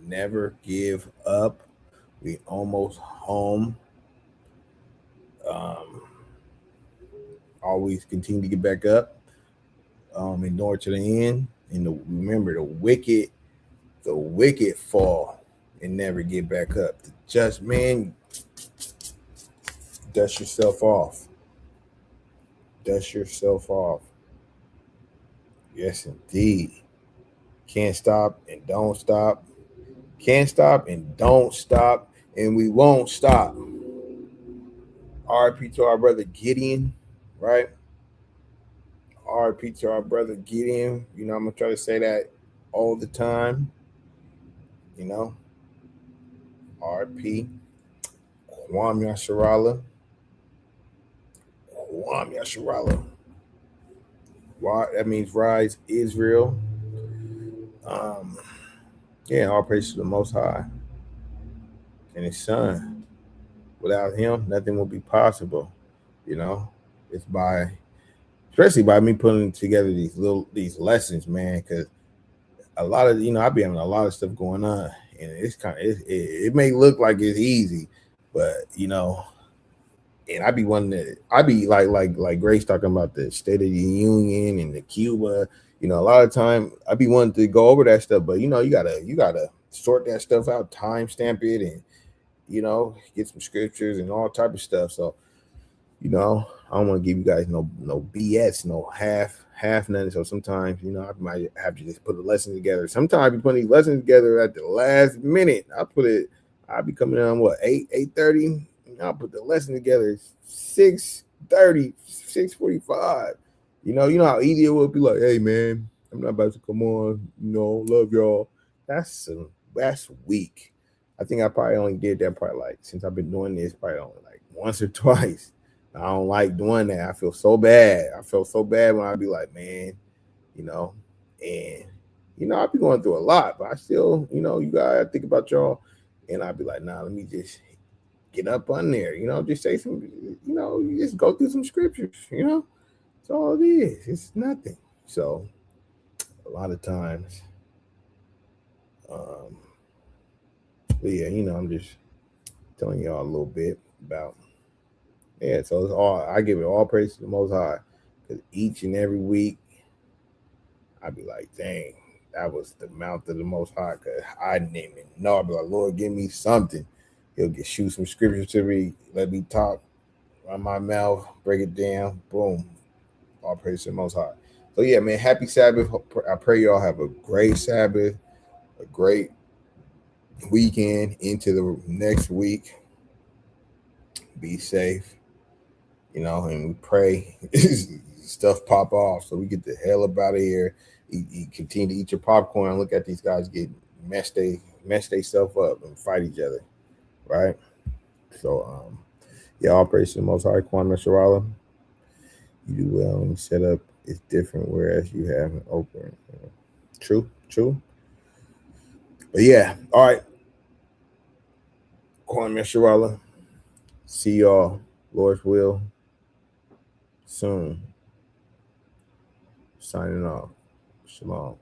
Never give up. We almost home. Always continue to get back up. Endure to the end. And remember, the wicked fall and never get back up. The just man, dust yourself off. Dust yourself off. Yes, indeed. Can't stop and don't stop. Can't stop and don't stop. And we won't stop. RIP to our brother Gideon, right? RIP to our brother Gideon. I'm going to try to say that all the time. RIP. Kwam Yasharala. Kwam Yasharala. That means rise, Israel. All praise to the Most High and His Son. Without Him, nothing will be possible. It's especially by me putting together these lessons, man. Because a lot of I be having a lot of stuff going on, and it's it may look like it's easy, but and I be like Grace talking about the State of the Union and the Cuba. A lot of time I be wanting to go over that stuff, but you gotta sort that stuff out, timestamp it, and get some scriptures and all type of stuff. So I don't want to give you guys no BS, no half nothing. So sometimes I might have to just put a lesson together. Sometimes I be putting these lessons together at the last minute. I'll be coming in 8:30. I'll put the lesson together 6:30, 6:45. You know how easy it would be like, hey man, I'm not about to come on, love y'all. That's weak. I think I probably only did that probably since I've been doing this, probably only once or twice. I don't like doing that. I feel so bad. I felt so bad when I'd be like, man, and I'd be going through a lot, but I still, you gotta think about y'all. And I'd be like, nah, let me just get up on there, just say some, you just go through some scriptures, That's all it is. It's nothing. So a lot of times, but yeah, I'm just telling y'all a little bit about, so it's all, I give it all praise to the Most High, because each and every week, I'd be like, dang, that was the mouth of the Most High, because I didn't even know. I'd be like, Lord, give me something. He'll shoot some scriptures to me, let me talk, run my mouth, break it down, boom. All praise to the Most High. So yeah, man, happy Sabbath. I pray y'all have a great Sabbath, a great weekend into the next week. Be safe, and we pray stuff pop off so we get the hell up out of here. You continue to eat your popcorn. Look at these guys get mess they self up and fight each other, right? So all praise to the Most High. Kwam Yasharala. You do well when you set up is different, whereas you haven't opened. True. But yeah, all right. Kwam Yasharala. See y'all, Lord's will, soon. Signing off. Shalom.